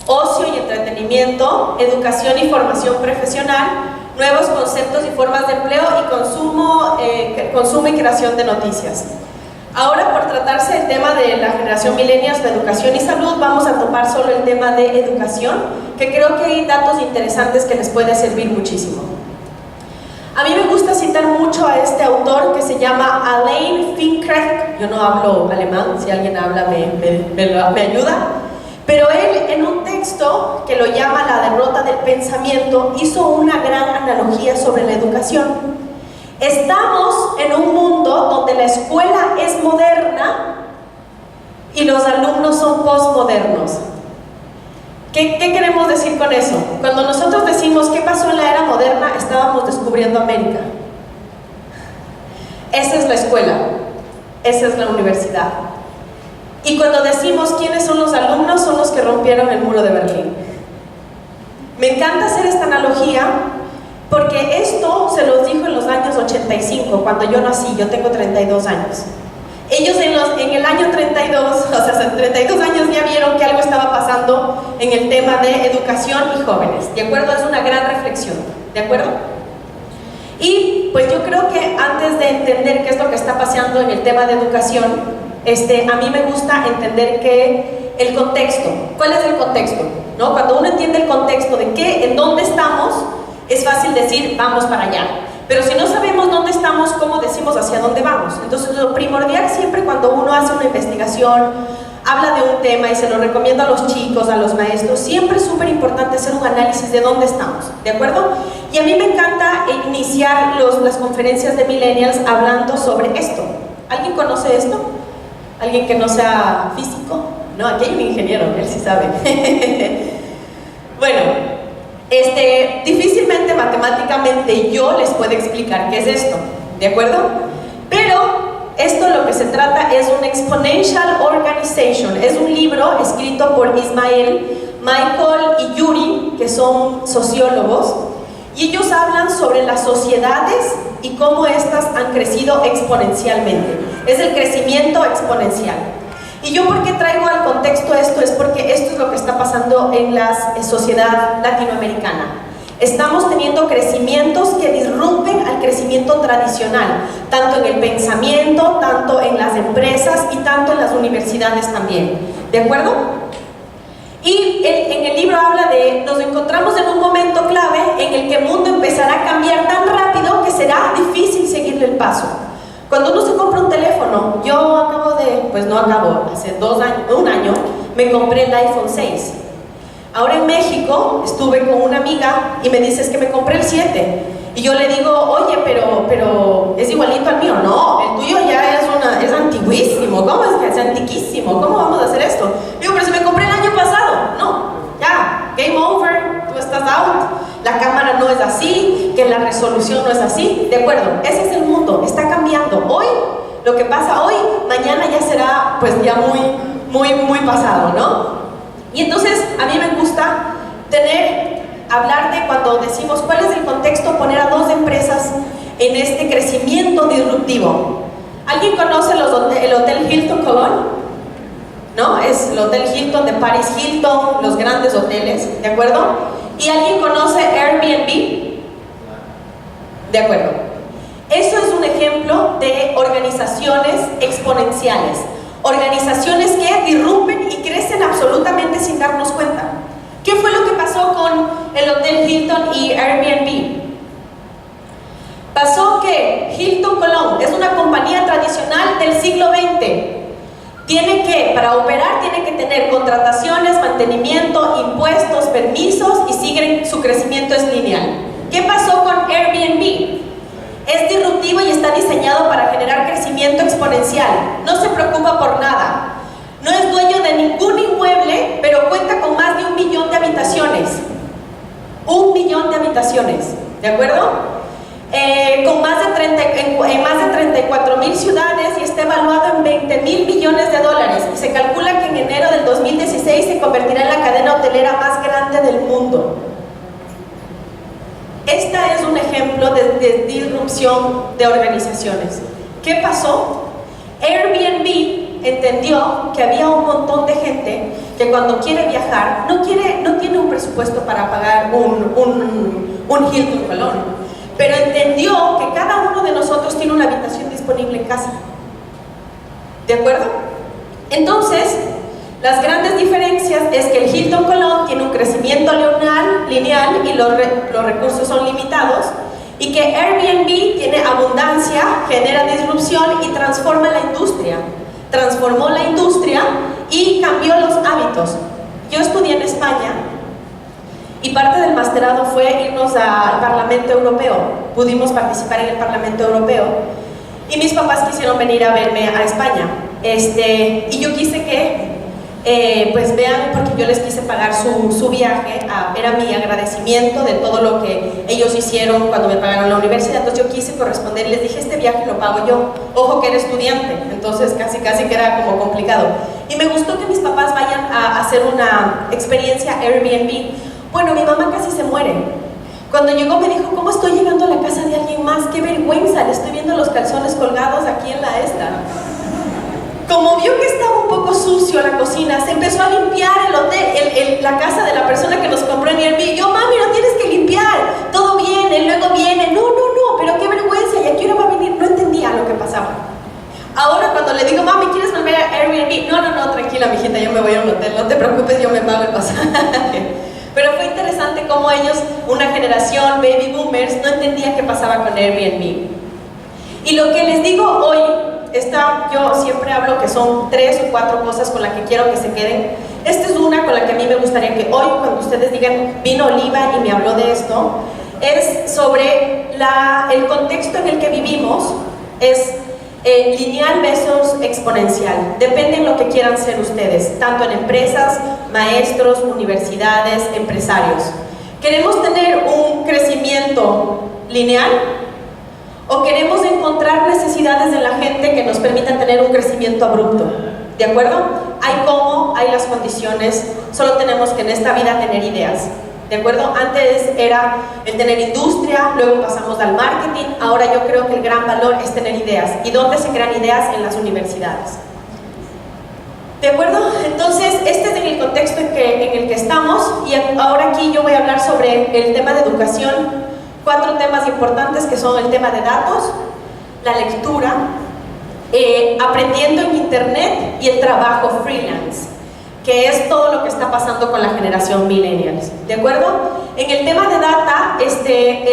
ocio y entretenimiento, educación y formación profesional, nuevos conceptos y formas de empleo y consumo y creación de noticias. Ahora, por tratarse del tema de la generación millennials, de educación y salud, vamos a tomar solo el tema de educación, que creo que hay datos interesantes que les puede servir muchísimo. A mí me gusta citar mucho a este autor que se llama Alain Finkielkraut. Yo no hablo alemán, si alguien habla me ayuda. Pero él, en un texto que lo llama La derrota del pensamiento, hizo una gran analogía sobre la educación. Estamos en un mundo donde la escuela es moderna y los alumnos son postmodernos. ¿Qué queremos decir con eso? Cuando nosotros decimos ¿qué pasó en la era moderna? Estábamos descubriendo América. Esa es la escuela, esa es la universidad. Y cuando decimos ¿quiénes son los alumnos? Son los que rompieron el muro de Berlín. Me encanta hacer esta analogía porque esto se los dijo en los años 85, cuando yo nací. Yo tengo 32 años. Ellos en el año 32, o sea, hace 32 años ya vieron que algo estaba pasando en el tema de educación y jóvenes, ¿de acuerdo? Es una gran reflexión, ¿de acuerdo? Y pues yo creo que antes de entender qué es lo que está pasando en el tema de educación, a mí me gusta entender que el contexto. ¿Cuál es el contexto? ¿No? Cuando uno entiende el contexto de en dónde estamos, es fácil decir vamos para allá. Pero si no sabemos dónde estamos, ¿cómo decimos hacia dónde vamos? Entonces lo primordial siempre cuando uno hace una investigación, habla de un tema y se lo recomiendo a los chicos, a los maestros, siempre es súper importante hacer un análisis de dónde estamos, ¿de acuerdo? Y a mí me encanta iniciar las conferencias de millennials hablando sobre esto. ¿Alguien conoce esto? ¿Alguien que no sea físico? No, aquí hay un ingeniero, él sí sabe. Bueno, difícilmente matemáticamente yo les puedo explicar qué es esto, ¿de acuerdo? Pero esto lo que se trata es un Exponential Organization. Es un libro escrito por Ismael, Michael y Yuri, que son sociólogos, y ellos hablan sobre las sociedades y cómo estas han crecido exponencialmente. Es el crecimiento exponencial. Y yo, ¿por qué traigo al contexto esto? Es porque esto es lo que está pasando en la sociedad latinoamericana. Estamos teniendo crecimientos que disrumpen al crecimiento tradicional, tanto en el pensamiento, tanto en las empresas y tanto en las universidades también, ¿de acuerdo? Y en el libro habla nos encontramos en un momento clave en el que el mundo empezará a cambiar tan rápido que será difícil seguirle el paso. Cuando uno se compra un teléfono, yo hace un año, me compré el iPhone 6. Ahora en México estuve con una amiga y me dice, es que me compré el 7. Y yo le digo, oye, pero es igualito al mío. No, el tuyo ya es antiguísimo. ¿Cómo es que es antiquísimo? ¿Cómo vamos a hacer esto? Digo, pero si me compré el año pasado. No, ya, game over, tú estás out. La cámara no es así, que la resolución no es así. De acuerdo, ese es el mundo, está cambiando. Hoy, lo que pasa hoy, mañana ya será pues ya muy pasado, ¿no? Y entonces a mí me gusta hablar de cuando decimos cuál es el contexto, poner a dos empresas en este crecimiento disruptivo. ¿Alguien conoce el Hotel Hilton Cologne? ¿No? Es el Hotel Hilton de Paris Hilton, los grandes hoteles, ¿de acuerdo? ¿Y alguien conoce Airbnb? ¿De acuerdo? Eso es un ejemplo de organizaciones exponenciales. Organizaciones que disrumpen y crecen absolutamente sin darnos cuenta. ¿Qué fue lo que pasó el Hotel Hilton y Airbnb. Pasó que Hilton Colón es una compañía tradicional del siglo XX. Para operar, tiene que tener contrataciones, mantenimiento, impuestos, permisos y su crecimiento es lineal. ¿Qué pasó con Airbnb? Es disruptivo y está diseñado para generar crecimiento exponencial. No se preocupa por nada. No es dueño de ningún inmueble, pero cuenta con más de 1 millón de habitaciones. 1 millón de habitaciones, ¿de acuerdo? En más de 34,000 ciudades y está evaluado en 20,000 millones de dólares. Y se calcula que en enero del 2016 se convertirá en la cadena hotelera más grande del mundo. Esta es un ejemplo de disrupción de organizaciones. ¿Qué pasó? Airbnb entendió que había un montón de gente que cuando quiere viajar no tiene un presupuesto para pagar un Hilton Colón, pero entendió que cada uno de nosotros tiene una habitación disponible en casa. ¿De acuerdo? Entonces, las grandes diferencias es que el Hilton Colón tiene un crecimiento lineal y los recursos son limitados, y que Airbnb tiene abundancia, genera disrupción y transforma la industria. Transformó la industria y cambió los hábitos. Yo estudié en España y parte del masterado fue irnos al Parlamento Europeo. Pudimos participar en el Parlamento Europeo y mis papás quisieron venir a verme a España. Y yo quise que pues vean, porque yo les quise pagar su viaje, era mi agradecimiento de todo lo que ellos hicieron cuando me pagaron la universidad. Entonces yo quise corresponder y les dije, este viaje lo pago yo. Ojo que era estudiante, entonces casi que era como complicado. Y me gustó que mis papás vayan a hacer una experiencia Airbnb. Bueno, mi mamá casi se muere. Cuando llegó me dijo, ¿cómo estoy llegando a la casa de alguien más? ¡Qué vergüenza! Le estoy viendo los calzones colgados aquí en la esta. Como vio que estaba un poco sucio la cocina, se empezó a limpiar el hotel, la casa de la persona que nos compró en Airbnb. Y yo, mami, no tienes que limpiar, todo viene, luego viene. No, pero qué vergüenza, ¿y a qué hora va a venir? No entendía lo que pasaba. Ahora cuando le digo, mami, ¿quieres volver a Airbnb? No, tranquila, mijita, yo me voy a un hotel, no te preocupes, yo me pago el pasaje. Pero fue interesante cómo ellos, una generación, baby boomers, no entendía qué pasaba con Airbnb. Y lo que les digo hoy, yo siempre hablo que son 3 o 4 cosas con las que quiero que se queden. Esta es una con la que a mí me gustaría que hoy, cuando ustedes digan, vino Oliva y me habló de esto, es sobre el contexto en el que vivimos, es lineal versus exponencial. Depende en lo que quieran ser ustedes, tanto en empresas, maestros, universidades, empresarios. ¿Queremos tener un crecimiento lineal? ¿O queremos encontrar necesidades de la gente que nos permitan tener un crecimiento abrupto? ¿De acuerdo? Hay cómo, hay las condiciones, solo tenemos que en esta vida tener ideas. ¿De acuerdo? Antes era el tener industria, luego pasamos al marketing, ahora yo creo que el gran valor es tener ideas. ¿Y dónde se crean ideas? En las universidades. ¿De acuerdo? Entonces, este es el contexto en el que estamos, y ahora aquí yo voy a hablar sobre el tema de educación. 4 temas importantes que son el tema de datos, la lectura, aprendiendo en internet y el trabajo freelance, que es todo lo que está pasando con la generación millennials. ¿De acuerdo? En el tema de data,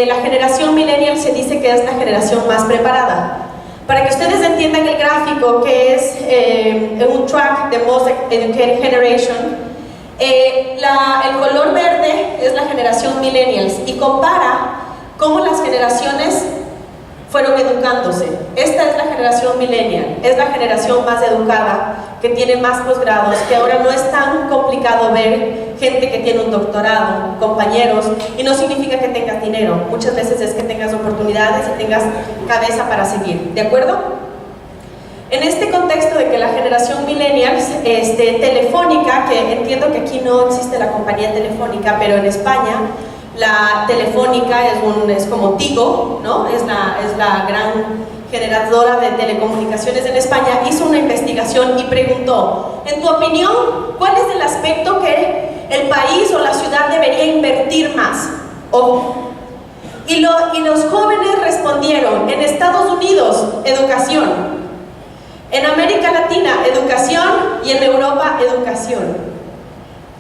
la generación millennial se dice que es la generación más preparada. Para que ustedes entiendan el gráfico, que es un track de Most Educated Generation, el color verde es la generación millennials y compara cómo las generaciones fueron educándose. Esta es la generación millennial, es la generación más educada, que tiene más posgrados, que ahora no es tan complicado ver gente que tiene un doctorado, compañeros, y no significa que tengas dinero, muchas veces es que tengas oportunidades y tengas cabeza para seguir. ¿De acuerdo? En este contexto de que la generación millennial, Telefónica, que entiendo que aquí no existe la compañía Telefónica, pero en España la Telefónica es como Tigo, ¿no? Es la gran generadora de telecomunicaciones en España. Hizo una investigación y preguntó, en tu opinión, ¿cuál es el aspecto que el país o la ciudad debería invertir más? Y los jóvenes respondieron, en Estados Unidos, educación; en América Latina, educación; y en Europa, educación.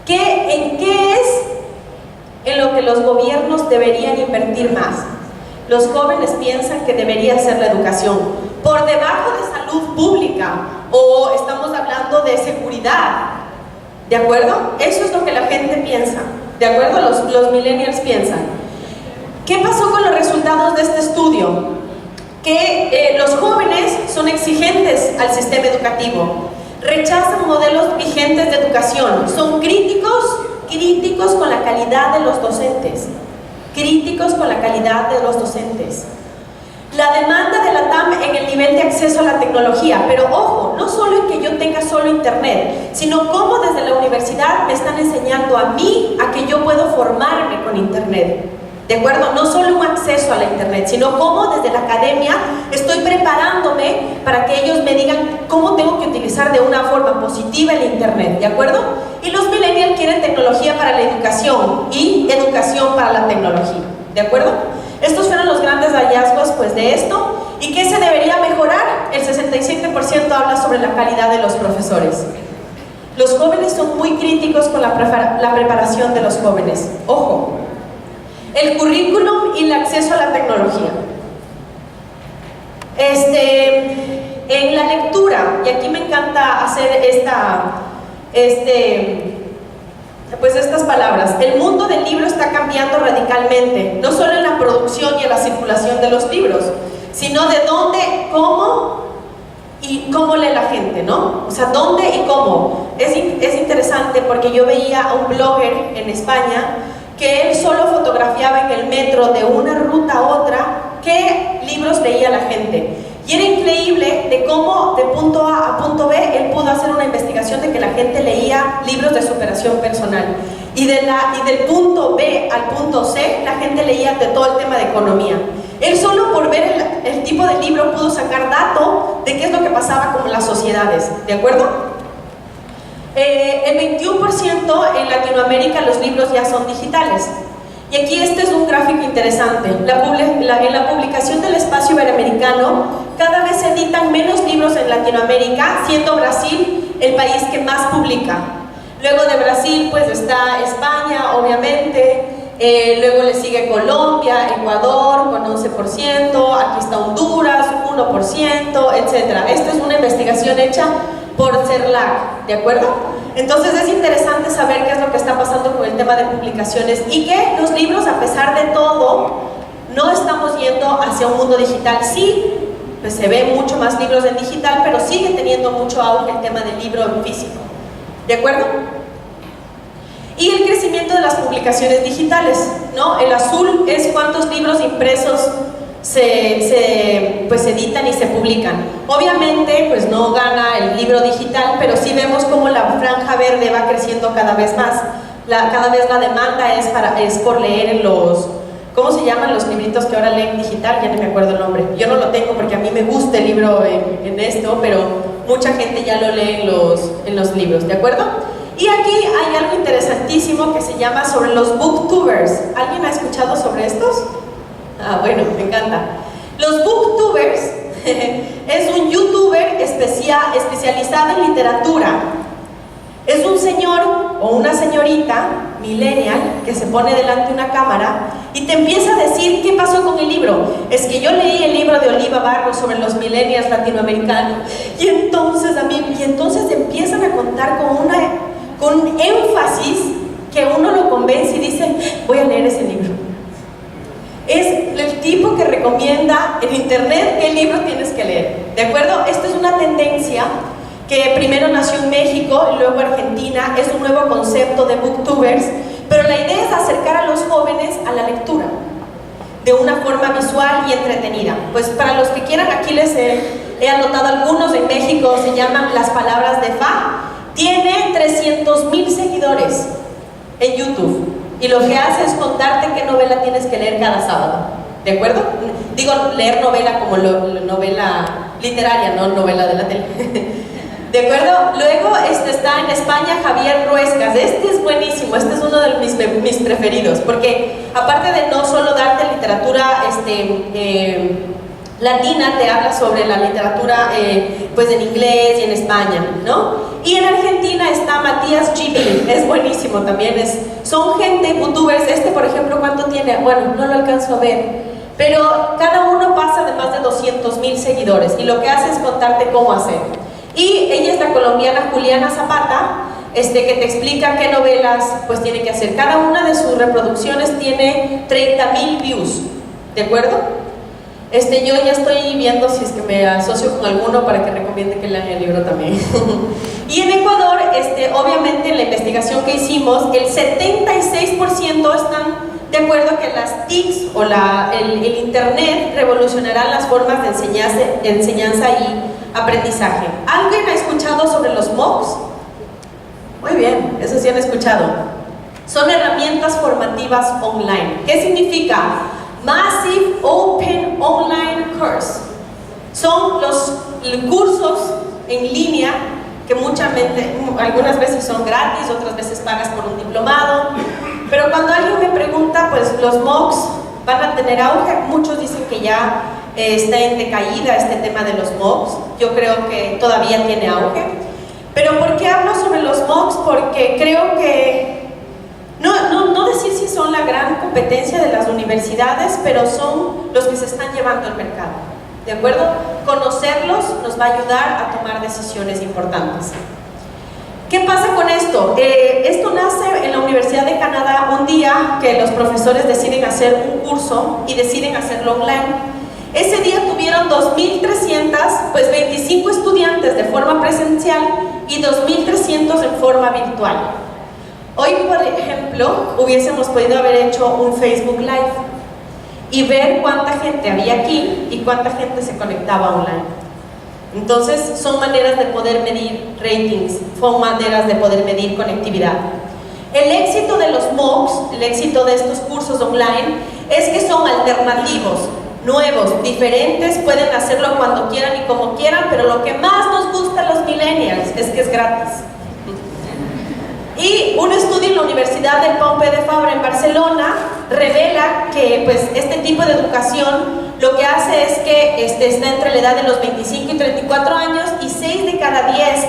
¿En qué es en lo que los gobiernos deberían invertir más. Los jóvenes piensan que debería ser la educación por debajo de salud pública, o estamos hablando de seguridad, ¿de acuerdo? Eso es lo que la gente piensa, ¿de acuerdo? Los millennials piensan. ¿Qué pasó con los resultados de este estudio? Que los jóvenes son exigentes al sistema educativo, rechazan modelos vigentes de educación, son críticos con la calidad de los docentes, La demanda de la TAM en el nivel de acceso a la tecnología, pero ojo, no solo en que yo tenga solo internet, sino cómo desde la universidad me están enseñando a mí a que yo puedo formarme con internet. ¿De acuerdo? No solo un acceso a la internet, sino cómo desde la academia estoy preparándome para que ellos me digan cómo tengo que utilizar de una forma positiva el internet, ¿de acuerdo? Y los millennials quieren tecnología para la educación y educación para la tecnología, ¿de acuerdo? Estos fueron los grandes hallazgos pues de esto. ¿Y qué se debería mejorar? El 67% habla sobre la calidad de los profesores. Los jóvenes son muy críticos con la preparación de los jóvenes. Ojo. El currículum y el acceso a la tecnología. En la lectura, y aquí me encanta hacer estas palabras. El mundo del libro está cambiando radicalmente, no solo en la producción y en la circulación de los libros, sino de dónde, cómo y cómo lee la gente, ¿no? O sea, dónde y cómo. Es interesante porque yo veía a un blogger en España que él solo fotografiaba en el metro de una ruta a otra qué libros leía la gente. Y era increíble de cómo de punto A a punto B él pudo hacer una investigación de que la gente leía libros de superación personal. Y del punto B al punto C la gente leía de todo el tema de economía. Él solo por ver el tipo de libro pudo sacar dato de qué es lo que pasaba con las sociedades, ¿de acuerdo? El 21% en Latinoamérica los libros ya son digitales. Y aquí este es un gráfico interesante. En la publicación del espacio iberoamericano, cada vez se editan menos libros en Latinoamérica, siendo Brasil el país que más publica. Luego de Brasil pues está España, obviamente, luego le sigue Colombia, Ecuador con 11%, aquí está Honduras, 1%, etc. Esta es una investigación hecha por CERLAC, ¿de acuerdo? Entonces es interesante saber qué es lo que está pasando con el tema de publicaciones y que los libros, a pesar de todo, no estamos yendo hacia un mundo digital. Sí, pues se ven mucho más libros en digital, pero sigue teniendo mucho auge el tema del libro en físico, ¿de acuerdo? Y el crecimiento de las publicaciones digitales, ¿no? El azul es cuántos libros impresos se editan y se publican. Obviamente pues no gana el libro digital, pero sí vemos como la franja verde va creciendo cada vez más. Cada vez la demanda es por leer los, ¿cómo se llaman los libritos que ahora leen digital? Ya no me acuerdo el nombre. Yo no lo tengo porque a mí me gusta el libro en esto, pero mucha gente ya lo lee en los libros, ¿de acuerdo? Y aquí hay algo interesantísimo que se llama sobre los booktubers. ¿Alguien ha escuchado sobre estos? Ah, bueno, me encanta. Los booktubers es un youtuber especializado en literatura. Es un señor o una señorita millennial que se pone delante de una cámara y te empieza a decir qué pasó con el libro. Es que yo leí el libro de Oliva Barros sobre los millennials latinoamericanos y entonces empiezan a contar con énfasis que uno lo convence y dice, voy a leer ese libro. Es el tipo que recomienda en internet qué libro tienes que leer, ¿de acuerdo? Esto es una tendencia que primero nació en México y luego Argentina. Es un nuevo concepto de booktubers, pero la idea es acercar a los jóvenes a la lectura de una forma visual y entretenida. Pues para los que quieran, aquí les he anotado algunos. En México se llaman Las Palabras de Fa. Tiene 300,000 seguidores en YouTube. Y lo que hace es contarte qué novela tienes que leer cada sábado, ¿de acuerdo? Digo, leer novela como novela literaria, no novela de la tele. ¿De acuerdo? Luego está en España Javier Ruescas. Este es buenísimo, este es uno de mis preferidos, porque aparte de no solo darte literatura latina, te habla sobre la literatura pues en inglés y en España, ¿no? Y en Argentina está Matías Gibi, es buenísimo también. Son gente, youtubers. Por ejemplo, tiene, bueno, no lo alcanzo a ver, pero cada uno pasa de más de 200,000 seguidores y lo que hace es contarte cómo hacer. Y ella es la colombiana Juliana Zapata, que te explica qué novelas pues tiene que hacer. Cada una de sus reproducciones tiene 30,000 views, ¿de acuerdo? Yo ya estoy viendo si es que me asocio con alguno para que recomiende que lean el libro también. Y en Ecuador, obviamente en la investigación que hicimos, el 76% están de acuerdo que las TICs o el internet revolucionarán las formas de enseñanza y aprendizaje. ¿Alguien ha escuchado sobre los MOOCs? Muy bien, eso sí han escuchado. Son herramientas formativas online. ¿Qué significa? Massive Open Online Course. Son los cursos en línea que algunas veces son gratis, otras veces pagas por un diplomado. Pero cuando alguien me pregunta, pues los MOOCs van a tener auge. Muchos dicen que ya está en decaída este tema de los MOOCs. Yo creo que todavía tiene auge. Pero ¿por qué hablo sobre los MOOCs? Porque creo que no decir si son la gran competencia de las universidades, pero son los que se están llevando al mercado, ¿de acuerdo? Conocerlos nos va a ayudar a tomar decisiones importantes. ¿Qué pasa con esto? Esto nace en la Universidad de Canadá un día que los profesores deciden hacer un curso y deciden hacerlo online. Ese día tuvieron 2.325 estudiantes de forma presencial y 2.300 en forma virtual. Hoy, por ejemplo, hubiésemos podido haber hecho un Facebook Live y ver cuánta gente había aquí y cuánta gente se conectaba online. Entonces, son maneras de poder medir ratings, son maneras de poder medir conectividad. El éxito de los MOOCs, el éxito de estos cursos online, es que son alternativos, nuevos, diferentes, pueden hacerlo cuando quieran y como quieran, pero lo que más nos gusta a los millennials es que es gratis. Y un estudio en la Universidad del Pompeu de Fabra en Barcelona revela que pues, este tipo de educación lo que hace es que está entre la edad de los 25 y 34 años y 6 de cada 10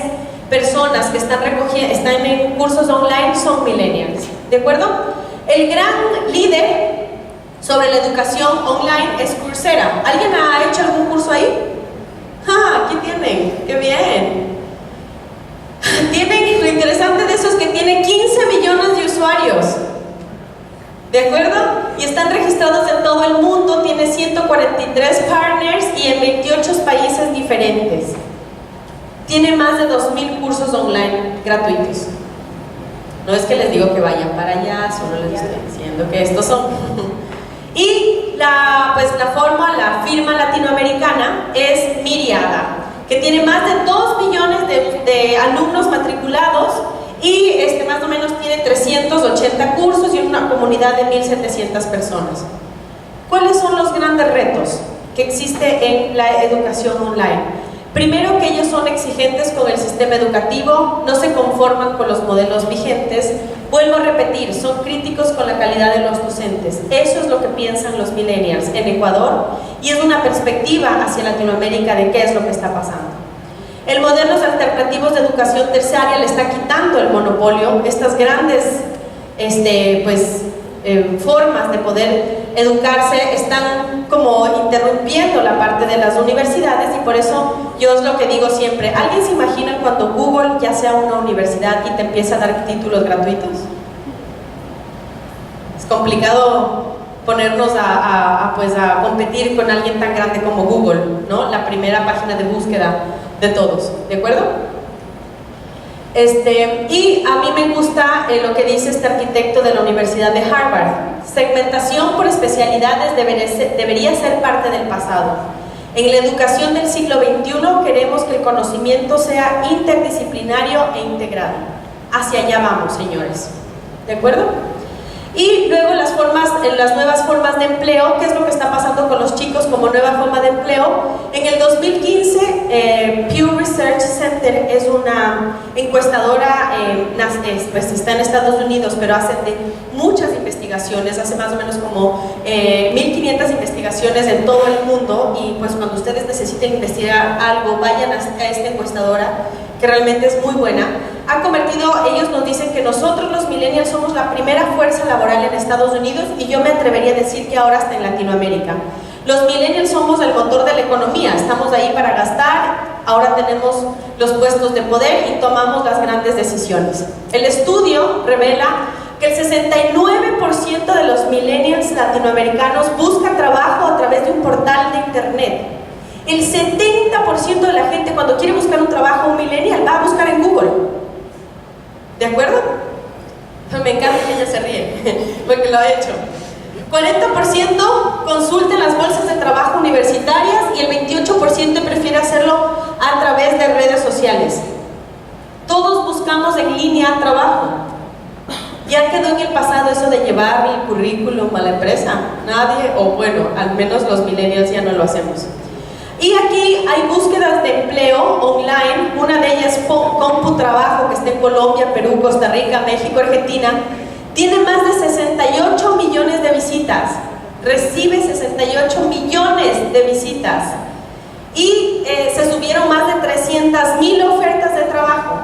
personas que están en cursos online son millennials, ¿de acuerdo? El gran líder sobre la educación online es Coursera. ¿Alguien ha hecho algún curso ahí? ¡Ah! Aquí tienen, ¡qué bien! Lo interesante de eso es que tiene 15 millones de usuarios, ¿de acuerdo? Y están registrados en todo el mundo, tiene 143 partners y en 28 países diferentes. Tiene más de 2.000 cursos online gratuitos. No es que les digo que vayan para allá, solo les estoy diciendo que estos son. Y la firma latinoamericana es Miriada, que tiene más de 2 millones de alumnos matriculados y más o menos tiene 380 cursos y una comunidad de 1.700 personas. ¿Cuáles son los grandes retos que existe en la educación online? Primero, que ellos son exigentes con el sistema educativo, no se conforman con los modelos vigentes. Vuelvo a repetir, son críticos con la calidad de los docentes. Eso es lo que piensan los millennials en Ecuador y es una perspectiva hacia Latinoamérica de qué es lo que está pasando. El modelos alternativos de educación terciaria le está quitando el monopolio, estas grandes formas de poder educarse están como interrumpiendo la parte de las universidades y por eso yo es lo que digo siempre. ¿Alguien se imagina cuando Google ya sea una universidad y te empieza a dar títulos gratuitos? Es complicado ponernos a competir con alguien tan grande como Google, ¿no? La primera página de búsqueda de todos, ¿de acuerdo? Y a mí me gusta lo que dice este arquitecto de la Universidad de Harvard. Segmentación por especialidades debería ser parte del pasado. En la educación del siglo XXI queremos que el conocimiento sea interdisciplinario e integrado. Hacia allá vamos, señores. ¿De acuerdo? Y luego las nuevas formas de empleo. ¿Qué es lo que está pasando con los chicos como nueva forma de empleo? En el 2015, Pew Research Center es una encuestadora, está en Estados Unidos, pero hace muchas investigaciones, hace más o menos como 1.500 investigaciones en todo el mundo y pues cuando ustedes necesiten investigar algo, vayan a esta encuestadora que realmente es muy buena. han convertido, ellos nos dicen que nosotros los millennials somos la primera fuerza laboral en Estados Unidos y yo me atrevería a decir que ahora hasta en Latinoamérica. Los millennials somos el motor de la economía, estamos ahí para gastar, ahora tenemos los puestos de poder y tomamos las grandes decisiones. El estudio revela que el 69% de los millennials latinoamericanos buscan trabajo a través de un portal de internet. El 70% de la gente cuando quiere buscar un trabajo, un millennial, va a buscar en Google. ¿De acuerdo? Me encanta que ella se ríe, porque lo ha hecho. 40% consulta las bolsas de trabajo universitarias y el 28% prefiere hacerlo a través de redes sociales. Todos buscamos en línea trabajo. Ya quedó en el pasado eso de llevar el currículum a la empresa. Nadie, o bueno, al menos los millennials ya no lo hacemos. Y aquí hay búsquedas de empleo online, una de ellas es CompuTrabajo, que está en Colombia, Perú, Costa Rica, México, Argentina. Tiene más de 68 millones de visitas, recibe 68 millones de visitas y se subieron más de 300,000 ofertas de trabajo.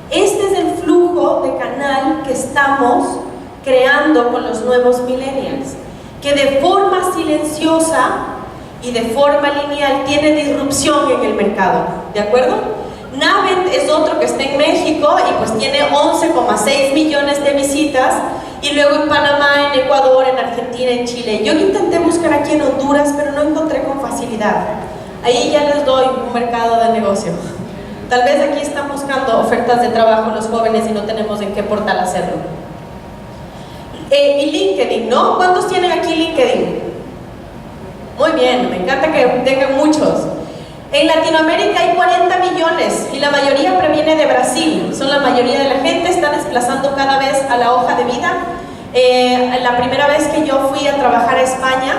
Este es el flujo de canal que estamos creando con los nuevos millennials, que de forma silenciosa y de forma lineal tiene disrupción en el mercado, ¿de acuerdo? Navent es otro que está en México y pues tiene 11,6 millones de visitas, y luego en Panamá, en Ecuador, en Argentina, en Chile. Yo intenté buscar aquí en Honduras, pero no encontré con facilidad. Ahí ya les doy un mercado de negocio. Tal vez aquí están buscando ofertas de trabajo los jóvenes y no tenemos en qué portal hacerlo. Y LinkedIn, ¿no? ¿Cuántos tienen aquí LinkedIn? Muy bien, me encanta que tengan muchos. En Latinoamérica hay 40 millones y la mayoría proviene de Brasil. Son la mayoría de la gente, está desplazando cada vez a la hoja de vida. La primera vez que yo fui a trabajar a España,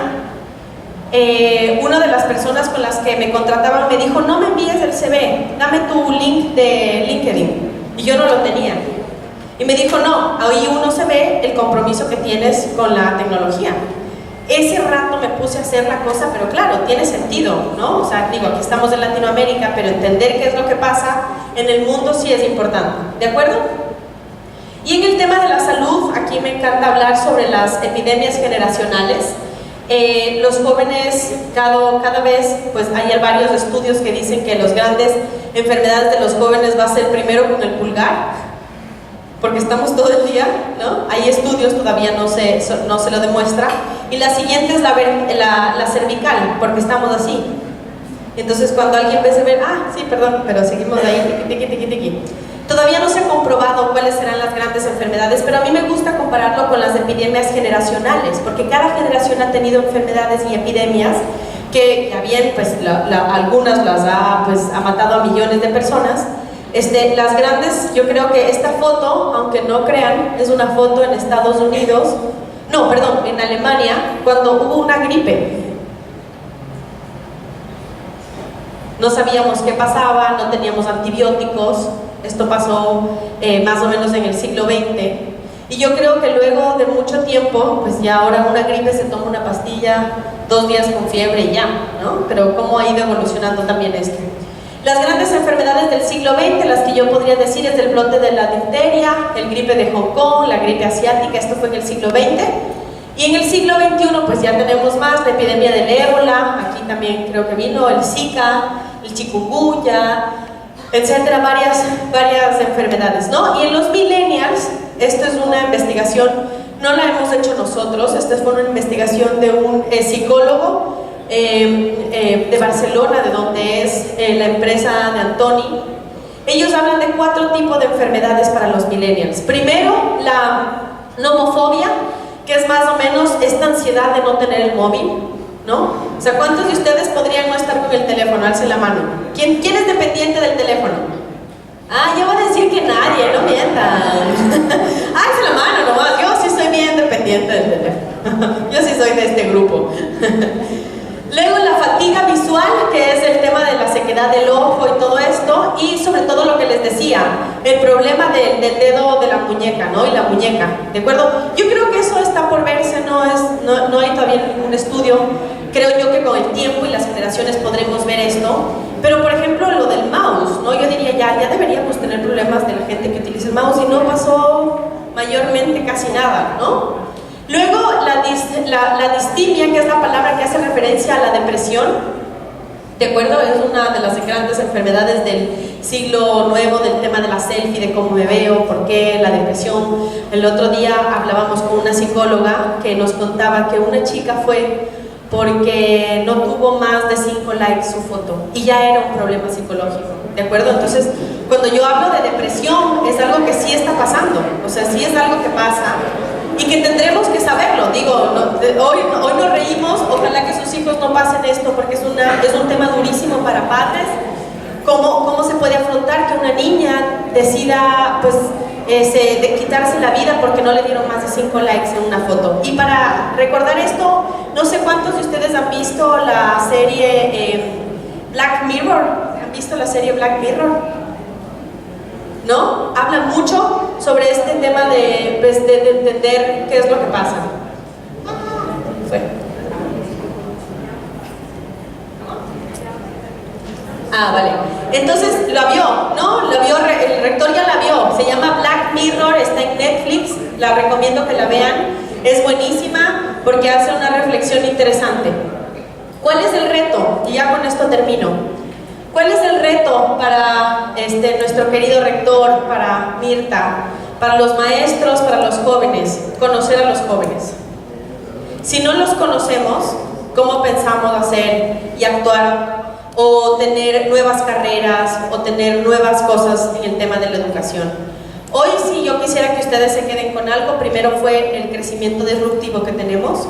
una de las personas con las que me contrataban me dijo: no me envíes el CV, dame tu link de LinkedIn. Y yo no lo tenía. Y me dijo: no, ahí uno se ve el compromiso que tienes con la tecnología. Ese rato me puse a hacer la cosa, pero claro, tiene sentido, ¿no? O sea, digo, aquí estamos en Latinoamérica, pero entender qué es lo que pasa en el mundo sí es importante, ¿de acuerdo? Y en el tema de la salud, aquí me encanta hablar sobre las epidemias generacionales. Los jóvenes cada vez, pues hay varios estudios que dicen que las grandes enfermedades de los jóvenes va a ser primero con el pulgar, porque estamos todo el día, ¿no? Hay estudios, todavía no se lo demuestra. Y la siguiente es la cervical, porque estamos así. Entonces cuando alguien ve, se ve, sí, perdón, pero seguimos ahí, tiqui, tiqui, tiqui, tiqui. Todavía no se ha comprobado cuáles serán las grandes enfermedades, pero a mí me gusta compararlo con las epidemias generacionales, porque cada generación ha tenido enfermedades y epidemias que, ya bien, pues algunas las ha matado a millones de personas. Las grandes, yo creo que esta foto, aunque no crean, es una foto en Estados Unidos, en Alemania, cuando hubo una gripe. No sabíamos qué pasaba, no teníamos antibióticos. Esto pasó más o menos en el siglo XX. Y yo creo que luego de mucho tiempo, pues ya ahora una gripe se toma una pastilla, 2 días con fiebre y ya, ¿no? Pero cómo ha ido evolucionando también esto. Las grandes enfermedades del siglo XX, las que yo podría decir, es el brote de la difteria, el gripe de Hong Kong, la gripe asiática. Esto fue en el siglo XX. Y en el siglo XXI, pues ya tenemos más, la epidemia del ébola, aquí también creo que vino el Zika, el chikungunya, etcétera, varias enfermedades, ¿no? Y en los millennials, esto es una investigación, no la hemos hecho nosotros, esta fue una investigación de un psicólogo de Barcelona, de donde es la empresa de Antoni. Ellos hablan de 4 tipos de enfermedades para los millennials. Primero, la nomofobia, que es más o menos esta ansiedad de no tener el móvil, ¿no? O sea, ¿cuántos de ustedes podrían no estar con el teléfono? Alce la mano. ¿Quién es dependiente del teléfono? Yo voy a decir que nadie, no mientan. Alce la mano nomás, yo sí soy bien dependiente del teléfono. Yo sí soy de este grupo. Luego la fatiga visual, que es el tema de la sequedad del ojo y todo esto, y sobre todo lo que les decía, el problema del dedo de la muñeca, ¿no? Y la muñeca, ¿de acuerdo? Yo creo que eso está por verse, no hay todavía ningún estudio. Creo yo que con el tiempo y las generaciones podremos ver esto. Pero por ejemplo lo del mouse, ¿no? Yo diría ya deberíamos tener tener problemas de la gente que utiliza el mouse y no pasó mayormente casi nada, ¿no? Luego la distimia, que es la palabra que hace referencia a la depresión, ¿de acuerdo? Es una de las grandes enfermedades del siglo nuevo, del tema de la selfie, de cómo me veo, por qué, la depresión. El otro día hablábamos con una psicóloga que nos contaba que una chica fue porque no tuvo más de 5 likes su foto y ya era un problema psicológico, ¿de acuerdo? Entonces, cuando yo hablo de depresión, es algo que sí está pasando, o sea, sí es algo que pasa y que tendremos que saberlo. Digo, hoy nos reímos, ojalá que sus hijos no pasen esto porque es un tema durísimo para padres. ¿Cómo se puede afrontar que una niña decida pues de quitarse la vida porque no le dieron más de 5 likes en una foto? Y para recordar esto, no sé cuántos de ustedes han visto la serie Black Mirror. ¿Han visto la serie Black Mirror? ¿No? Habla mucho sobre este tema de entender qué es lo que pasa. Vale. Entonces, la vio, ¿no? La vio, el rector ya la vio. Se llama Black Mirror, está en Netflix. La recomiendo que la vean. Es buenísima porque hace una reflexión interesante. ¿Cuál es el reto? Y ya con esto termino. ¿Cuál es el reto para nuestro querido rector, para Mirta, para los maestros, para los jóvenes? Conocer a los jóvenes. Si no los conocemos, ¿cómo pensamos hacer y actuar o tener nuevas carreras o tener nuevas cosas en el tema de la educación? Hoy sí yo quisiera que ustedes se queden con algo. Primero fue el crecimiento disruptivo que tenemos.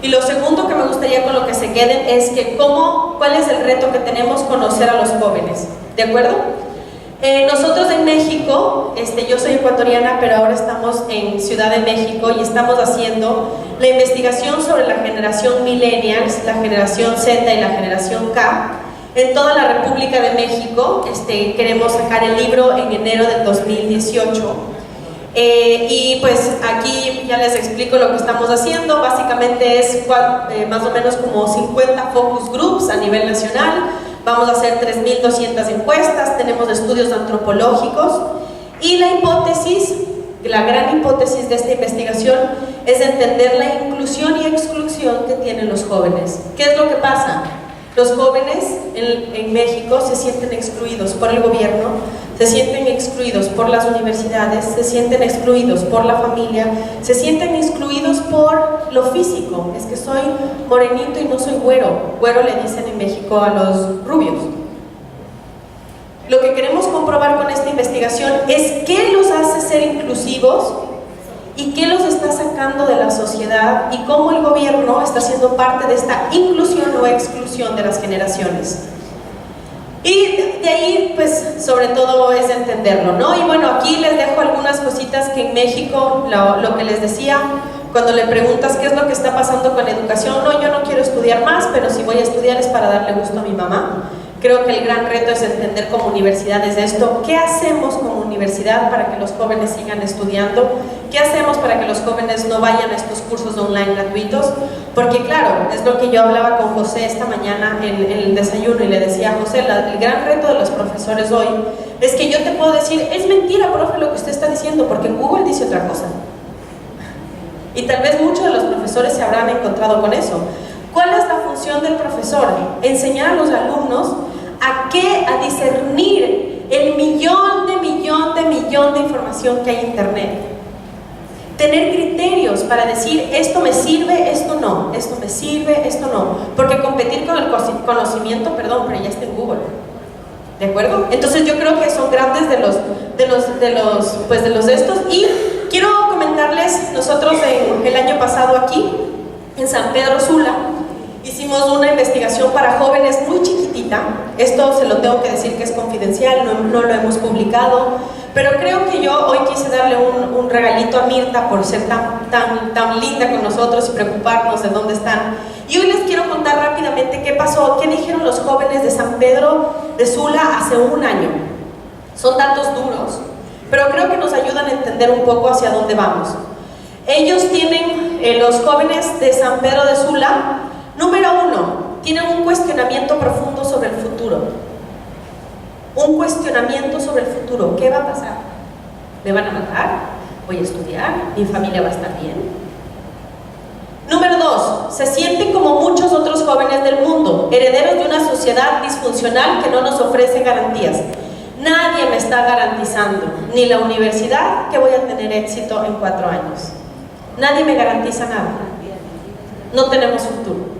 Y lo segundo que me gustaría con lo que se queden es que ¿cuál es el reto que tenemos? Conocer a los jóvenes, ¿de acuerdo? Nosotros en México, yo soy ecuatoriana, pero ahora estamos en Ciudad de México y estamos haciendo la investigación sobre la generación millennials, la generación Z y la generación K en toda la República de México. Queremos sacar el libro en enero del 2018. Y pues aquí ya les explico lo que estamos haciendo. Básicamente es más o menos como 50 focus groups a nivel nacional. Vamos a hacer 3.200 encuestas, tenemos estudios antropológicos y la gran hipótesis de esta investigación es entender la inclusión y exclusión que tienen los jóvenes. ¿Qué es lo que pasa? Los jóvenes en México se sienten excluidos por el gobierno, se sienten excluidos por las universidades, se sienten excluidos por la familia, se sienten excluidos por lo físico. Es que soy morenito y no soy güero. Güero le dicen en México a los rubios. Lo que queremos comprobar con esta investigación es qué los hace ser inclusivos y qué los está sacando de la sociedad y cómo el gobierno está siendo parte de esta inclusión o exclusión de las generaciones. Y de ahí, pues, sobre todo es entenderlo, ¿no? Y bueno, aquí les dejo algunas cositas que en México, lo que les decía, cuando le preguntas qué es lo que está pasando con la educación, no, yo no quiero estudiar más, pero si voy a estudiar es para darle gusto a mi mamá. Creo que el gran reto es entender como universidades esto. ¿Qué hacemos como universidad para que los jóvenes sigan estudiando? ¿Qué hacemos para que los jóvenes no vayan a estos cursos online gratuitos? Porque claro, es lo que yo hablaba con José esta mañana en el desayuno y le decía a José, el gran reto de los profesores hoy es que yo te puedo decir, es mentira, profe, lo que usted está diciendo, porque Google dice otra cosa. Y tal vez muchos de los profesores se habrán encontrado con eso. ¿Cuál es la función del profesor? Enseñar a los alumnos a discernir el millón de información que hay en internet. Tener criterios para decir esto me sirve, esto no, esto me sirve, esto no. Porque competir con el conocimiento, perdón, pero ya está en Google. ¿De acuerdo? Entonces yo creo que son grandes de estos. Y quiero comentarles, nosotros el año pasado aquí, en San Pedro Sula, hicimos una investigación para jóvenes muy chiquitita. Esto se lo tengo que decir que es confidencial, no lo hemos publicado, pero creo que yo hoy quise darle un regalito a Mirta por ser tan linda con nosotros y preocuparnos de dónde están. Y hoy les quiero contar rápidamente qué pasó, qué dijeron los jóvenes de San Pedro de Sula hace un año. Son datos duros, pero creo que nos ayudan a entender un poco hacia dónde vamos. Ellos tienen, los jóvenes de San Pedro de Sula, número 1, tienen un cuestionamiento profundo sobre el futuro. un cuestionamiento sobre el futuro. ¿Qué va a pasar? ¿Me van a matar? ¿Voy a estudiar? ¿Mi familia va a estar bien? Número 2, se sienten como muchos otros jóvenes del mundo, herederos de una sociedad disfuncional que no nos ofrece garantías. Nadie me está garantizando, ni la universidad, que voy a tener éxito en 4 años. Nadie me garantiza nada. No tenemos futuro.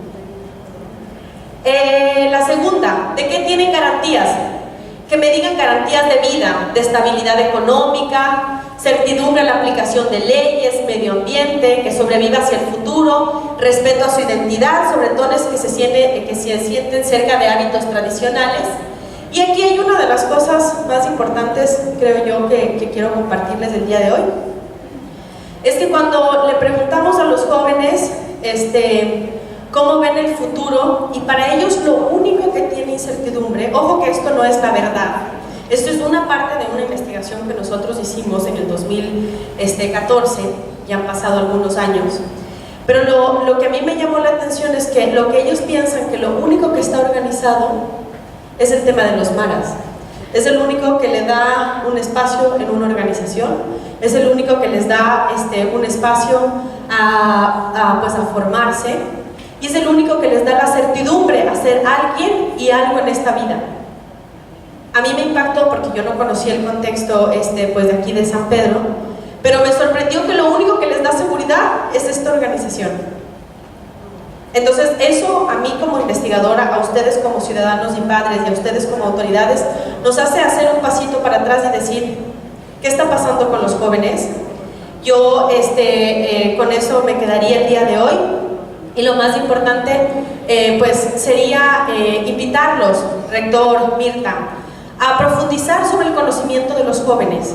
La segunda, ¿de qué tienen garantías? Que me digan garantías de vida, de estabilidad económica, certidumbre en la aplicación de leyes, medio ambiente, que sobreviva hacia el futuro, respeto a su identidad, sobre todo es que se sienten cerca de hábitos tradicionales. Y aquí hay una de las cosas más importantes, creo yo, que quiero compartirles el día de hoy. Es que cuando le preguntamos a los jóvenes cómo ven el futuro, y para ellos lo único que tiene incertidumbre, ojo que esto no es la verdad, esto es una parte de una investigación que nosotros hicimos en el 2014, ya han pasado algunos años, pero lo que a mí me llamó la atención es que lo que ellos piensan que lo único que está organizado es el tema de los maras. Es el único que le da un espacio en una organización, es el único que les da un espacio a formarse, y es el único que les da la certidumbre a ser alguien y algo en esta vida. A mí me impactó porque yo no conocía el contexto de aquí de San Pedro, pero me sorprendió que lo único que les da seguridad es esta organización. Entonces eso a mí como investigadora, a ustedes como ciudadanos y padres y a ustedes como autoridades, nos hace hacer un pasito para atrás y decir, ¿qué está pasando con los jóvenes? Yo con eso me quedaría el día de hoy, y lo más importante sería invitarlos, rector, Mirta, a profundizar sobre el conocimiento de los jóvenes,